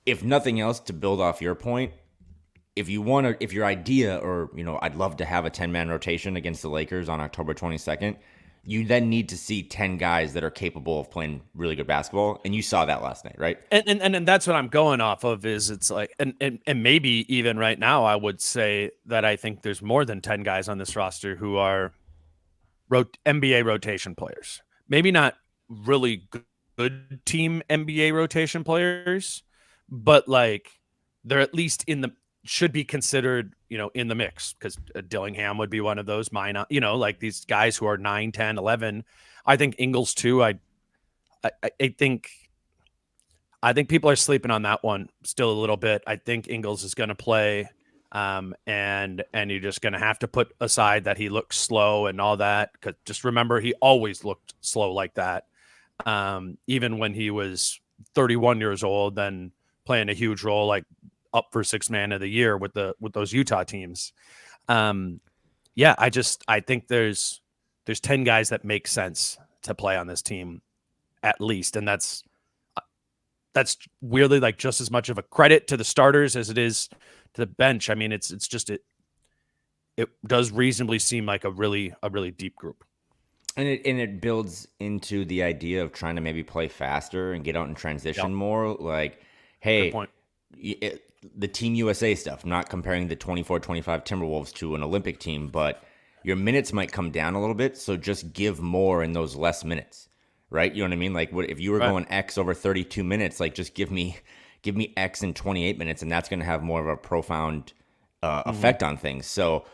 if nothing else, to build off your point, if your idea, or, you know, I'd love to have a 10-man rotation against the Lakers on October 22nd, you then need to see 10 guys that are capable of playing really good basketball. And you saw that last night, right? And that's what I'm going off of is it's like, and maybe even right now, I would say that I think there's more than 10 guys on this roster who are NBA rotation players. Maybe not really good team NBA rotation players, but like they're at least should be considered, you know, in the mix, because Dillingham would be one of those. You know, like these guys who are 9, 10, 11. I think Ingles too. I think people are sleeping on that one still a little bit. I think Ingles is going to play, and you're just going to have to put aside that he looks slow and all that, because just remember he always looked slow like that, even when he was 31 years old, then playing a huge role like up for sixth man of the year with those Utah teams. Yeah, I think there's 10 guys that make sense to play on this team at least, and that's weirdly like just as much of a credit to the starters as it is to the bench. I mean, it's just it does reasonably seem like a really deep group. And it builds into the idea of trying to maybe play faster and get out in transition more. Like, hey, Good point. The Team USA stuff, not comparing the 24-25 Timberwolves to an Olympic team, but your minutes might come down a little bit, so just give more in those less minutes, right? You know what I mean? Like, if you were going X over 32 minutes, like just give me X in 28 minutes, and that's going to have more of a profound effect on things. So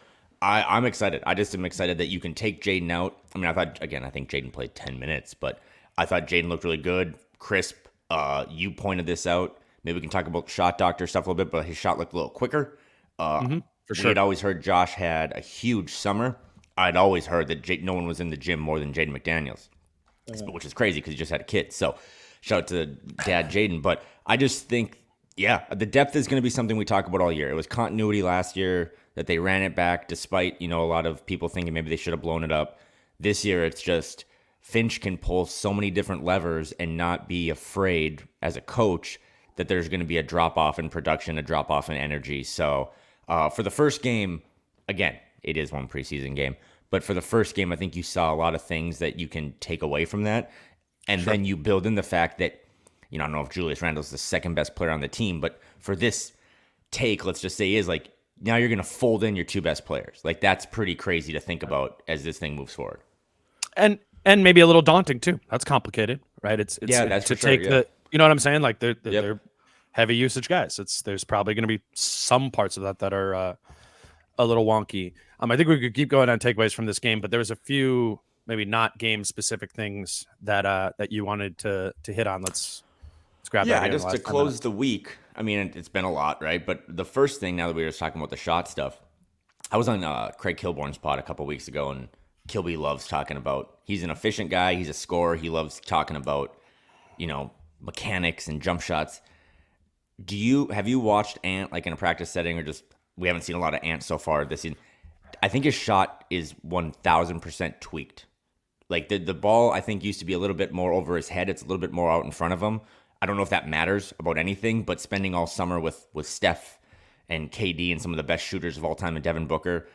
I'm excited. I just am excited that you can take Jaden out. I mean, I think Jaden played 10 minutes, but I thought Jaden looked really good, crisp. You pointed this out. Maybe we can talk about shot doctor stuff a little bit, but his shot looked a little quicker. For sure. We had always heard Josh had a huge summer. I'd always heard that no one was in the gym more than Jaden McDaniels, which is crazy because he just had a kid. So shout out to dad Jaden. But I just think, yeah, the depth is going to be something we talk about all year. It was continuity last year that they ran it back despite, you know, a lot of people thinking maybe they should have blown it up. This year it's just Finch can pull so many different levers and not be afraid as a coach that there's going to be a drop-off in production, a drop-off in energy. So for the first game, again, it is one preseason game, but for the first game, I think you saw a lot of things that you can take away from that. And then you build in the fact that, you know, I don't know if Julius Randle is the second best player on the team, but for this take, let's just say, is like, now you're going to fold in your two best players. Like, that's pretty crazy to think about as this thing moves forward. And maybe a little daunting too. That's complicated, right? It's that's to for sure, take the, you know what I'm saying? Like they're heavy usage guys. There's probably going to be some parts of that are a little wonky. I think we could keep going on takeaways from this game, but there was a few maybe not game specific things that you wanted to hit on. Let's grab that. Yeah, just to close the week. I mean, it's been a lot, right? But the first thing, now that we were just talking about the shot stuff, I was on Craig Kilborn's pod a couple weeks ago, and Kilby loves talking about, he's an efficient guy, he's a scorer, he loves talking about, you know, mechanics and jump shots. Have you watched Ant like in a practice setting, or just, we haven't seen a lot of Ant so far this season? I think his shot is 1,000% tweaked. Like the ball, I think, used to be a little bit more over his head. It's a little bit more out in front of him. I don't know if that matters about anything, but spending all summer with Steph and KD and some of the best shooters of all time and Devin Booker,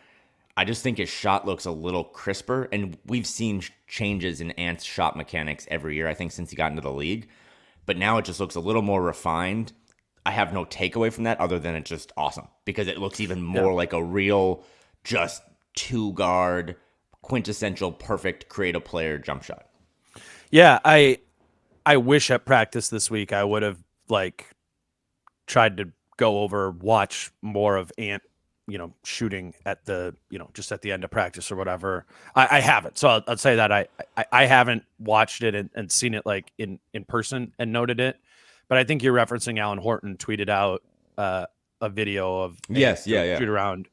I just think his shot looks a little crisper. And we've seen changes in Ant's shot mechanics every year, I think, since he got into the league. But now it just looks a little more refined. I have no takeaway from that other than it's just awesome because it looks even more like a real just two-guard, quintessential, perfect creative player jump shot. Yeah, I wish at practice this week I would have like tried to watch more of Ant, shooting at the, just at the end of practice or whatever. I haven't. So I'll say that I haven't watched it and seen it like in person and noted it. But I think you're referencing Alan Horton tweeted out a video of shoot around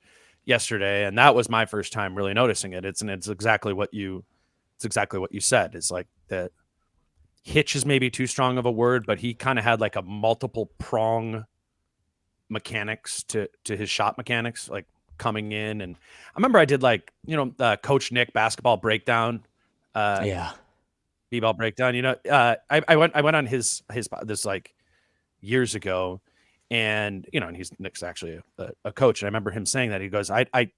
yesterday, and that was my first time really noticing it. It's exactly what you said. It's like that hitch is maybe too strong of a word, but he kind of had like a multiple prong mechanics to his shot mechanics, like coming in. And I remember I did like, Coach Nick basketball breakdown. B-ball breakdown. I went on his this like years ago, and and Nick's actually a coach, and I remember him saying that. He goes, I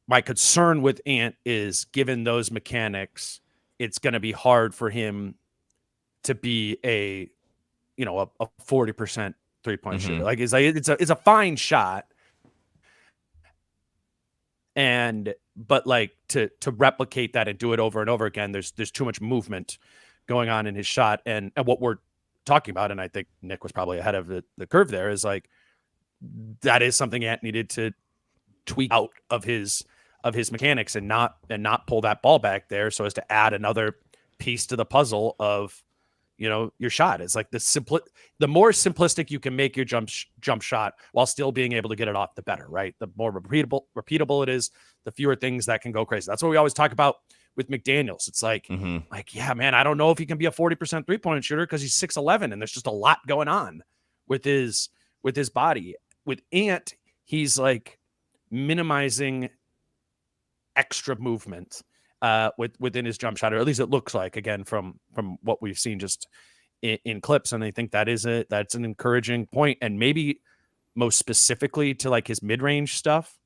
my concern with Ant is given those mechanics, it's going to be hard for him to be a 40% 3-point shooter. Like it's a fine shot, but like to replicate that and do it over and over again, there's too much movement going on in his shot. And what we're talking about, and I think Nick was probably ahead of the curve there, is like that is something Ant needed to tweak out of his mechanics and not pull that ball back there so as to add another piece to the puzzle of your shot. It's like the more simplistic you can make your jump shot while still being able to get it off, the better, right? The more repeatable it is, the fewer things that can go crazy. That's what we always talk about with McDaniels. It's like, yeah, man, I don't know if he can be a 40% 3-point shooter because he's 6'11", and there's just a lot going on with his body. With Ant, he's like minimizing extra movement within his jump shot, or at least it looks like, again, from what we've seen just in clips. And I think that's an encouraging point. And maybe most specifically to like his mid-range stuff,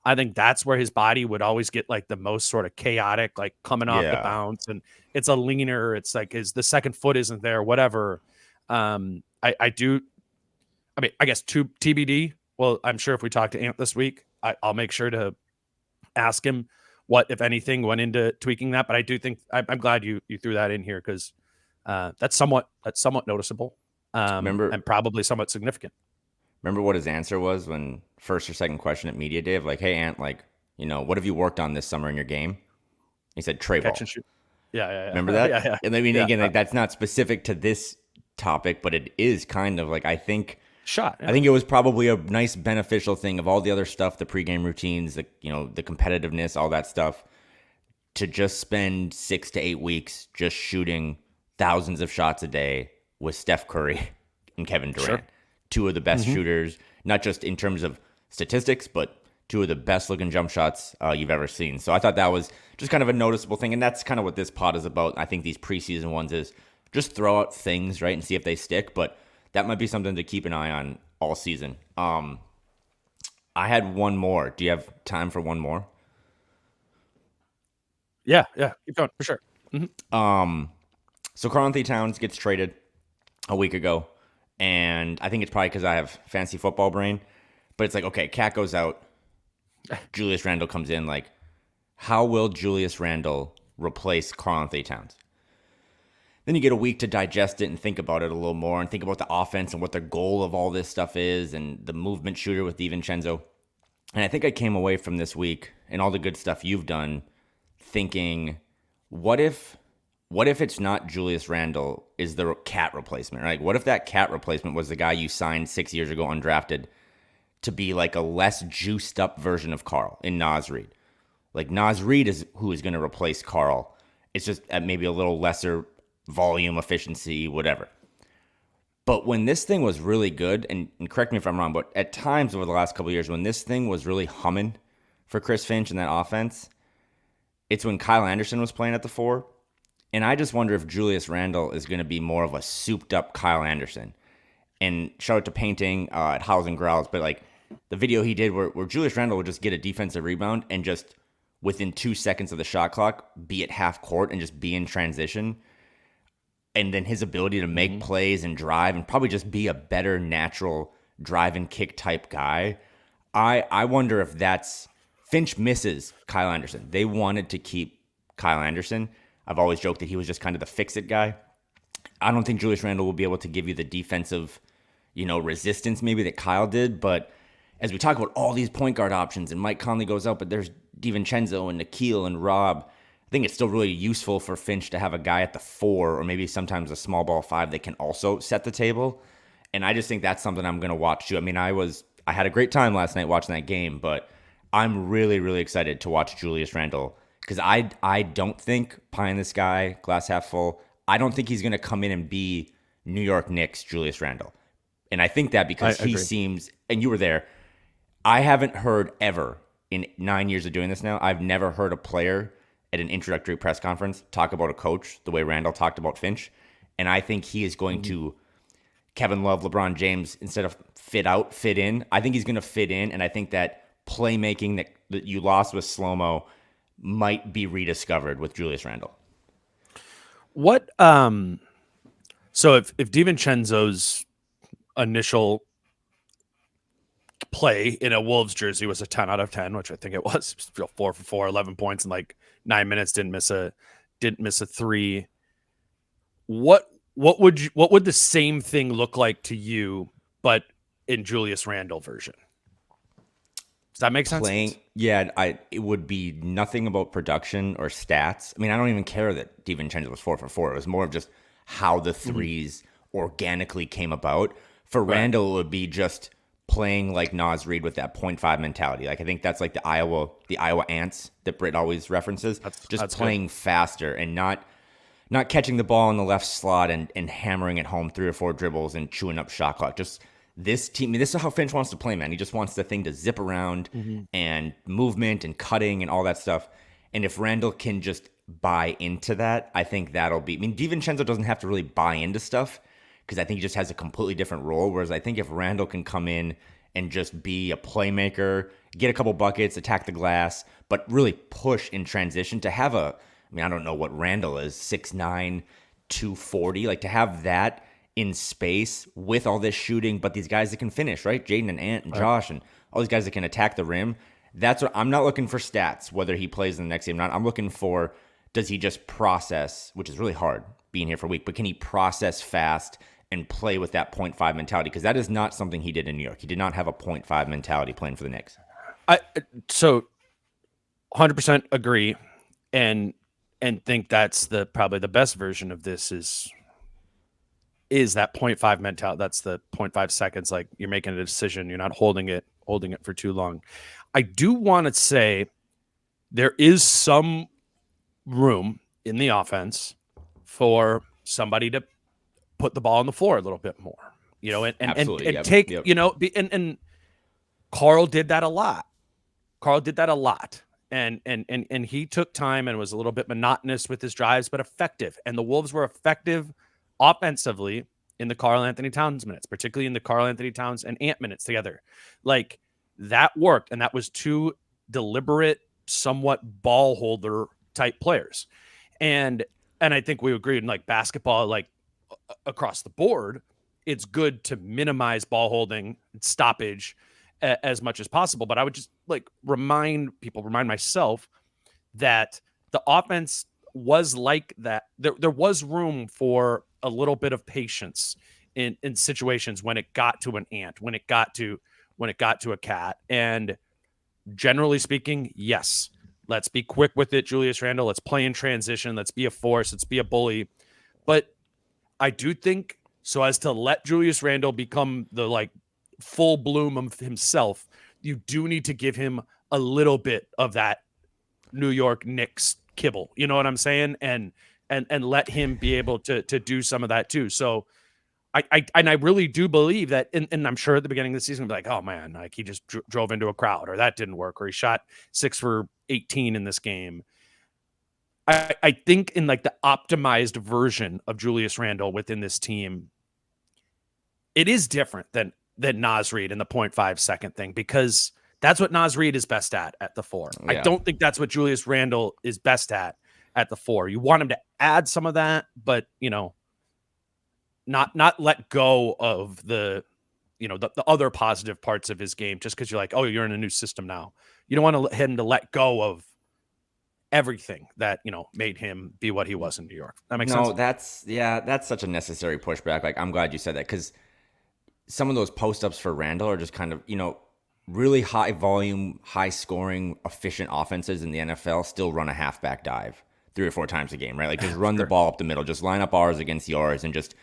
I think that's where his body would always get like the most sort of chaotic, like coming off the bounce, and it's a leaner. It's like the second foot isn't there, whatever. I guess to TBD. Well, I'm sure if we talk to Ant this week, I'll make sure to ask him what, if anything, went into tweaking that. But I do think I'm glad you threw that in here because that's somewhat noticeable, and probably somewhat significant. Remember what his answer was when first or second question at media day of like, hey Ant, like, what have you worked on this summer in your game? He said tray ball. Catch and shoot. Yeah. Remember that? Yeah. And I mean, again, like that's not specific to this topic, but it is kind of like, I think shot. Yeah. I think it was probably a nice beneficial thing of all the other stuff, the pregame routines, the competitiveness, all that stuff, to just spend 6 to 8 weeks just shooting thousands of shots a day with Steph Curry and Kevin Durant. Sure. Two of the best shooters, not just in terms of statistics, but two of the best looking jump shots you've ever seen. So I thought that was just kind of a noticeable thing. And that's kind of what this pod is about. I think these preseason ones is just throw out things, right, and see if they stick. But that might be something to keep an eye on all season. I had one more. Do you have time for one more? Yeah. Keep going, for sure. So Karl-Anthony Towns gets traded a week ago. And I think it's probably because I have fancy football brain. But it's like, okay, Cat goes out. Julius Randle comes in. Like, how will Julius Randle replace Karl-Anthony Towns? Then you get a week to digest it and think about it a little more and think about the offense and what the goal of all this stuff is and the movement shooter with DiVincenzo. And I think I came away from this week and all the good stuff you've done thinking, what if it's not Julius Randle is the Cat replacement, right? What if that Cat replacement was the guy you signed 6 years ago undrafted to be like a less juiced up version of Karl in Naz Reid? Like Naz Reid is who is going to replace Karl. It's just at maybe a little lesser volume, efficiency, whatever. But when this thing was really good, and correct me if I'm wrong, but at times over the last couple of years, when this thing was really humming for Chris Finch and that offense, it's when Kyle Anderson was playing at the 4. And I just wonder if Julius Randle is going to be more of a souped up Kyle Anderson. And shout out to Painting at Howls and Growls, but like the video he did where Julius Randle would just get a defensive rebound and just within 2 seconds of the shot clock be at half court and just be in transition. And then his ability to make plays and drive and probably just be a better natural drive and kick type guy. I wonder if that's Finch misses Kyle Anderson. They wanted to keep Kyle Anderson. I've always joked that he was just kind of the fix-it guy. I don't think Julius Randle will be able to give you the defensive, resistance maybe that Kyle did. But as we talk about all these point guard options and Mike Conley goes out, but there's DiVincenzo and Nikhil and Rob, I think it's still really useful for Finch to have a guy at the 4 or maybe sometimes a small ball 5 that can also set the table. And I just think that's something I'm going to watch too. I mean, I had a great time last night watching that game, but I'm really, really excited to watch Julius Randle because I don't think, pie in the sky, glass half full, I don't think he's going to come in and be New York Knicks Julius Randle. And I think that because he seems, and you were there, I haven't heard ever in 9 years of doing this now, I've never heard a player at an introductory press conference talk about a coach the way Randle talked about Finch. And I think he is going to, Kevin Love, LeBron James, instead of fit out, fit in. I think he's going to fit in. And I think that playmaking that you lost with Slo Mo might be rediscovered with Julius Randle. What so if DiVincenzo's initial play in a Wolves jersey was a 10 out of 10, which I think it was, 4 for 4, 11 points in like 9 minutes, didn't miss a 3. What would the same thing look like to you, but in Julius Randle version? Does that make sense? It would be nothing about production or stats. I mean, I don't even care that DiVincenzo was 4 for 4. It was more of just how the threes organically came about. For Randle, it would be just playing like Nas Reed with that 0.5 mentality. Like I think that's like the Iowa Ants that Britt always references. That's playing good, faster and not catching the ball in the left slot and hammering it home 3 or 4 dribbles and chewing up shot clock. Just this team, this is how Finch wants to play, man. He just wants the thing to zip around and movement and cutting and all that stuff. And if Randle can just buy into that, I think that'll be... I mean, DiVincenzo doesn't have to really buy into stuff because I think he just has a completely different role. Whereas I think if Randle can come in and just be a playmaker, get a couple buckets, attack the glass, but really push in transition to have a... I mean, I don't know what Randle is, 6'9", 240. Like to have that in space with all this shooting, but these guys that can finish, right? Jaden and Ant and Josh and all these guys that can attack the rim. That's what I'm not looking for stats, whether he plays in the next game or not. I'm looking for, does he just process, which is really hard being here for a week, but can he process fast and play with that 0.5 mentality? Because that is not something he did in New York. He did not have a 0.5 mentality playing for the Knicks. So 100% agree and think that's probably the best version of this is that 0.5 mentality. That's the 0.5 seconds. Like you're making a decision. You're not holding it for too long. I do want to say there is some room in the offense for somebody to put the ball on the floor a little bit more, and take, and Carl did that a lot. And he took time and was a little bit monotonous with his drives, but effective. And the Wolves were effective offensively in the Karl Anthony Towns minutes, particularly in the Karl Anthony Towns and Ant minutes together. Like that worked. And that was 2 deliberate, somewhat ball holder type players. And I think we agreed in like basketball, like across the board, it's good to minimize ball holding and stoppage as much as possible. But I would just like remind myself that the offense was like that. There was room for a little bit of patience in situations when it got to an Ant, when it got to a Cat. And generally speaking, yes, let's be quick with it, Julius Randle. Let's play in transition. Let's be a force. Let's be a bully. But I do think so as to let Julius Randle become the like full bloom of himself, you do need to give him a little bit of that New York Knicks kibble. You know what I'm saying? And let him be able to do some of that too. So I really do believe that, and I'm sure at the beginning of the season, we'll be like, oh man, like he just drove into a crowd, or that didn't work, or he shot 6 for 18 in this game. I think in like the optimized version of Julius Randle within this team, it is different than Naz Reid and the 0.5 second thing, because that's what Naz Reid is best at the 4. I Yeah. don't think that's what Julius Randle is best at the 4. You want him to add some of that, but not let go of the other positive parts of his game just because you're like, oh, you're in a new system now. You don't want him to let go of everything that made him be what he was in New York. That makes sense. No, that's such a necessary pushback. Like, I'm glad you said that, because some of those post-ups for Randall are just kind of, really high volume, high scoring, efficient offenses in the NFL still run a halfback dive 3 or 4 times a game, right? Like, just run the ball up the middle, just line up ours against yours and just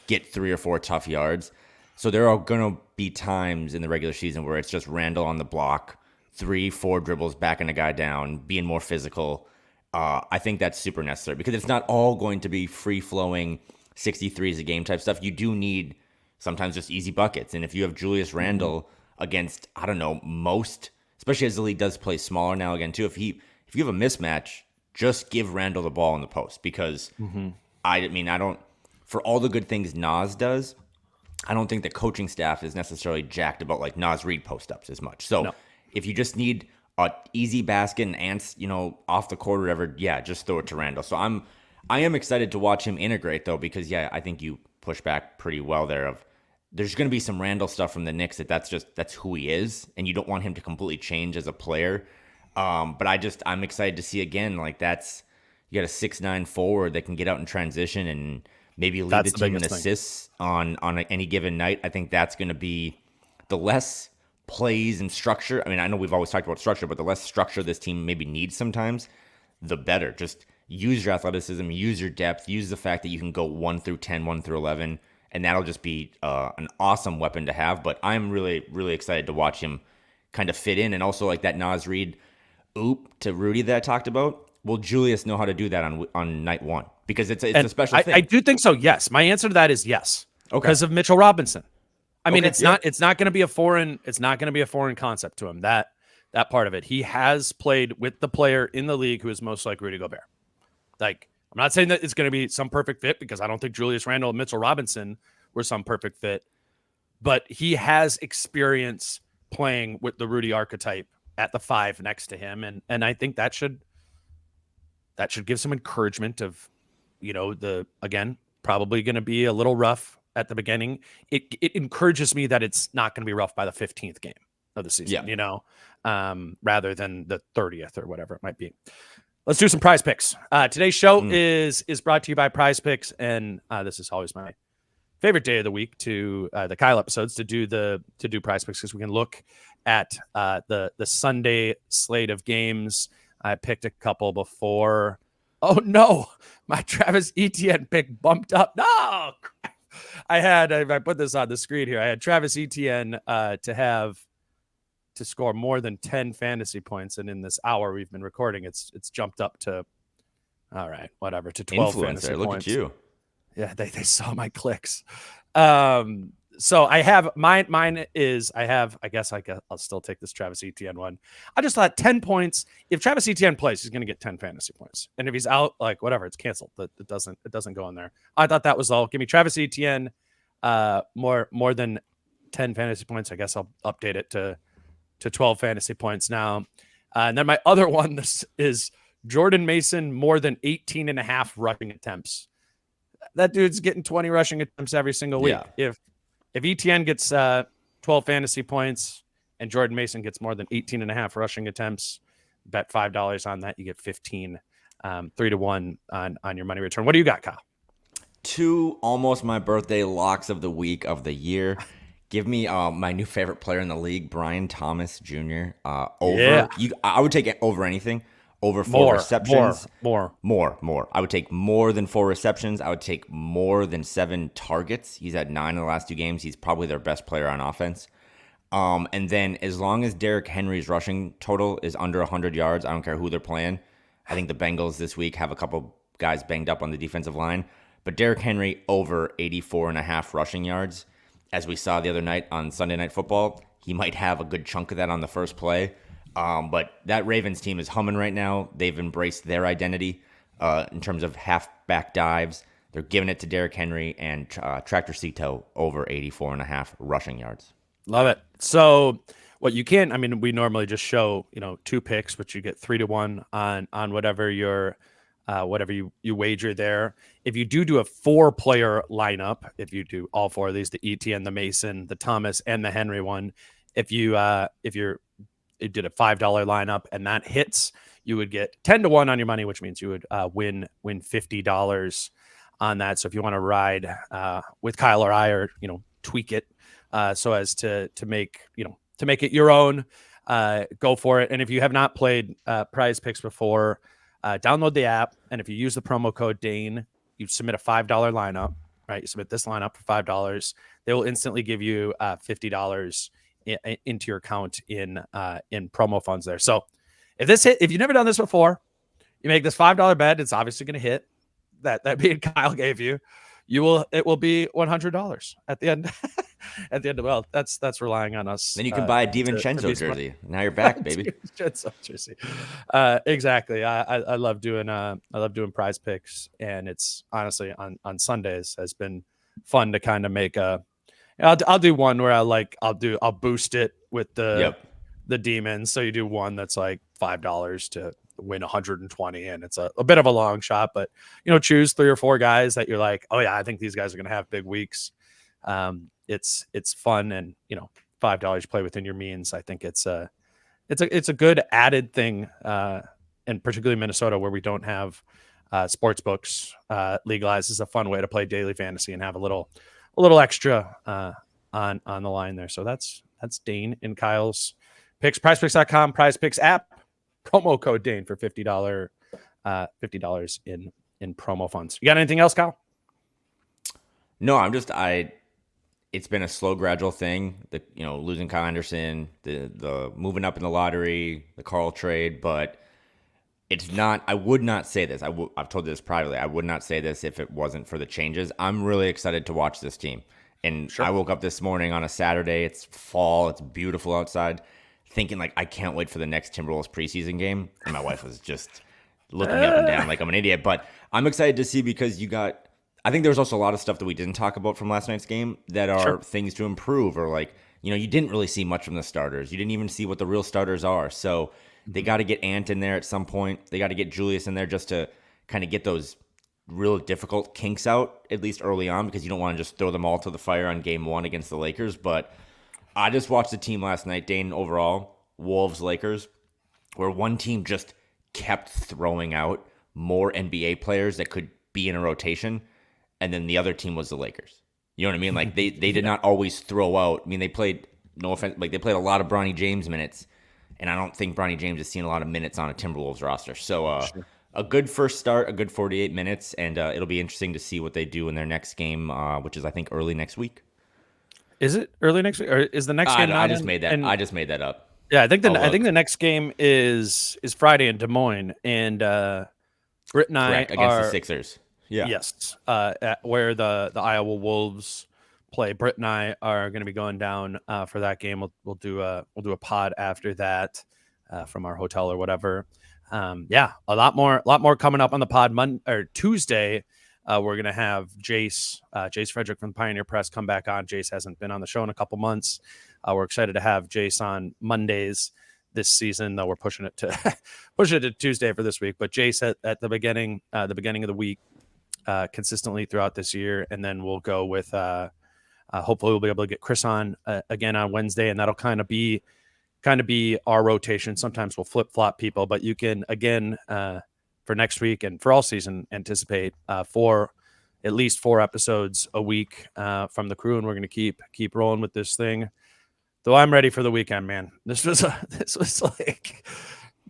get 3 or 4 tough yards. So there are going to be times in the regular season where it's just Randall on the block, 3, 4 dribbles, backing a guy down, being more physical. I think that's super necessary, because it's not all going to be free-flowing 63s a game type stuff. You do need sometimes just easy buckets. And if you have Julius Randle against, I don't know, most, especially as the league does play smaller now again too, if you have a mismatch, just give Randle the ball in the post, because I don't, for all the good things Naz does, I don't think the coaching staff is necessarily jacked about like Naz Reid post-ups as much. So if you just need a easy basket and ants, off the court or whatever, just throw it to Randle. So I am excited to watch him integrate, though, because I think you push back pretty well there. There's going to be some Randle stuff from the Knicks that's who he is, and you don't want him to completely change as a player. But I'm excited to see again, like, you got a 6'9" forward that can get out in transition and maybe lead the team in assists on any given night. I think that's going to be the less plays and structure. I mean, I know we've always talked about structure, but the less structure this team maybe needs sometimes, the better. Just use your athleticism, use your depth, use the fact that you can go 1 through 10, 1 through 11, and that'll just be an awesome weapon to have. But I'm really, really excited to watch him kind of fit in, and also like that Naz Reid oop to Rudy that I talked about. Will Julius know how to do that on night 1? Because it's a special thing. I do think so. Yes, my answer to that is yes. Okay. Because of Mitchell Robinson. I mean, it's not going to be a foreign concept to him, that part of it. He has played with the player in the league who is most like Rudy Gobert. Like, I'm not saying that it's going to be some perfect fit, because I don't think Julius Randle and Mitchell Robinson were some perfect fit, but he has experience playing with the Rudy archetype at the 5 next to him, and I think that should give some encouragement of, again, probably going to be a little rough at the beginning. It encourages me that it's not going to be rough by the 15th game of the season, rather than the 30th or whatever it might be. Let's do some prize picks. Today's show is brought to you by Prize Picks, and this is always my favorite day of the week to the Kyle episodes to do Prize Picks, because we can look at the Sunday slate of games. I picked a couple before. Oh no, my Travis Etienne pick bumped up. No, crap. I put this on the screen here. I had Travis Etienne to score more than 10 fantasy points, and in this hour we've been recording, it's jumped up to, all right, whatever, to 12 fantasy points. Look at you. Yeah, they saw my clicks. So I have mine is I guess I'll still take this Travis Etienne one. I just thought 10 points. If Travis Etienne plays, he's going to get 10 fantasy points. And if he's out, like, whatever, it's canceled. It doesn't go in there. I thought that was all. Give me Travis Etienne more than 10 fantasy points. I guess I'll update it to 12 fantasy points now. And then my other one is Jordan Mason more than 18.5 rushing attempts. That dude's getting 20 rushing attempts every single week. Yeah. If Etienne gets 12 fantasy points and Jordan Mason gets more than 18.5 rushing attempts, bet $5 on that, you get 15, 3-1 on your money return. What do you got, Kyle? 2 almost my birthday locks of the week of the year. Give me my new favorite player in the league, Brian Thomas Jr. Over. Yeah. I would take it over anything. Over 4 receptions. More. I would take more than 4 receptions. I would take more than 7 targets. He's had 9 in the last 2 games. He's probably their best player on offense. And then as long as Derrick Henry's rushing total is under 100 yards, I don't care who they're playing. I think the Bengals this week have a couple guys banged up on the defensive line. But Derrick Henry over 84.5 rushing yards. As we saw the other night on Sunday Night Football, he might have a good chunk of that on the first play. But that Ravens team is humming right now. They've embraced their identity. in terms of halfback dives. They're giving it to Derrick Henry and Tractor Cito over 84.5 rushing yards. Love it. So what you can, I mean, we normally just show, 2 picks, but you get 3-1 on whatever whatever you wager there. If you do a 4-player lineup, if you do all 4 of these, the ETN, the Mason, the Thomas, and the Henry one, if you did a $5 lineup and that hits, you would get 10-1 on your money, which means you would win $50 on that. So if you want to ride with Kyle or I, or tweak it so as to make it your own, go for it. And if you have not played Prize Picks before, download the app, and if you use the promo code Dane, you submit a $5 lineup. Right, you submit this lineup for $5. They will instantly give you $50 into your account in promo funds there. So if you've never done this before, you make this $5 bet. It's obviously going to hit. That being Kyle gave you. It will be $100 at the end. At the end of, well, that's relying on us. Then you can buy a DiVincenzo jersey. Now you're back, baby. DiVincenzo jersey. Exactly. I love doing Prize Picks, and it's honestly on Sundays has been fun to kind of make I'll do one where I'll boost it with the demons. So you do one that's like $5 to win 120, and it's a bit of a long shot, but choose 3 or 4 guys that you're like, oh yeah, I think these guys are going to have big weeks. It's fun, and $5 play within your means. I think it's a good added thing, and particularly Minnesota, where we don't have sports books legalized, is a fun way to play daily fantasy and have a little extra on the line there. So that's Dane and Kyle's picks. PrizePicks.com, PrizePicks app, promo code Dane for $50 in promo funds. You got anything else, Kyle? No, it's been a slow, gradual thing. Losing Kyle Anderson, the moving up in the lottery, the Carl trade, but it's not. I would not say this. I've told you this privately. I would not say this if it wasn't for the changes. I'm really excited to watch this team. And sure. I woke up this morning on a Saturday. It's fall. It's beautiful outside. Thinking I can't wait for the next Timberwolves preseason game. And my wife was just looking me up and down like I'm an idiot. But I'm excited to see, because I think there's also a lot of stuff that we didn't talk about from last night's game that are sure. things to improve, or you didn't really see much from the starters. You didn't even see what the real starters are. So they got to get Ant in there at some point. They got to get Julius in there just to kind of get those real difficult kinks out, at least early on, because you don't want to just throw them all to the fire on game 1 against the Lakers. But I just watched the team last night, Dane, overall, Wolves, Lakers, where one team just kept throwing out more NBA players that could be in a rotation, and then the other team was the Lakers. You know what I mean? They did not always throw out. I mean, they played, no offense, they played a lot of Bronny James minutes, and I don't think Bronny James has seen a lot of minutes on a Timberwolves roster. So sure. A good first start, a good 48 minutes, and it'll be interesting to see what they do in their next game, which is, I think, early next week. Is it early next week, or is the next game? I just made that up. Yeah, I think the next game is Friday in Des Moines, and Britt and I against the Sixers. Yeah. Yes. Where the Iowa Wolves play. Britt and I are going to be going down for that game. We'll do a pod after that from our hotel or whatever. A lot more coming up on the pod. Tuesday, we're going to have Jace Frederick from Pioneer Press come back on. Jace hasn't been on the show in a couple months. We're excited to have Jace on Mondays this season, though we're pushing it to Tuesday for this week. But Jace at the beginning of the week, consistently throughout this year, and then we'll go with hopefully we'll be able to get Chris on again on Wednesday, and that'll kind of be our rotation. Sometimes we'll flip-flop people, but you can again for next week and for all season anticipate for at least 4 episodes a week from the crew, and we're going to keep rolling with this thing. Though I'm ready for the weekend, man. This was like,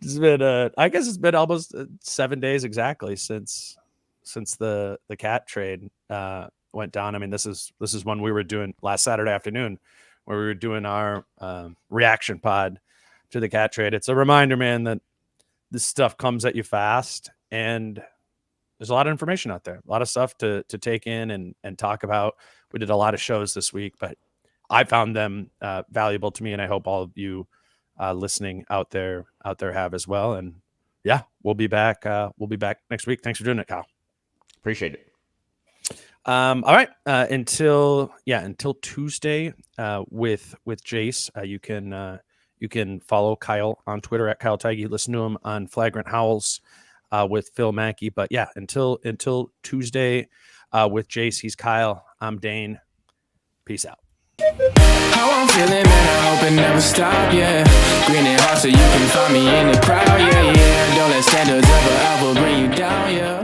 it's been I guess it's been almost 7 days exactly since the cat trade went down. I mean, this is when we were doing last Saturday afternoon, where we were doing our reaction pod to the cat trade. It's a reminder, man, that this stuff comes at you fast, and there's a lot of information out there, a lot of stuff to take in and talk about. We did a lot of shows this week, but I found them valuable to me, and I hope all of you listening out there have as well. And yeah, we'll be back. We'll be back next week. Thanks for doing it, Kyle. Appreciate it. All right. Until Tuesday, with Jace, you can follow Kyle on Twitter at Kyle Theige. Listen to him on Flagrant Howls, with Phil Mackey. But yeah, until Tuesday, with Jace, he's Kyle. I'm Dane. Peace out. How I'm feeling, man, I hope it never stop, yeah. Green and hot so you can find me in the crowd, yeah, yeah. Don't let standards ever bring you down, yeah.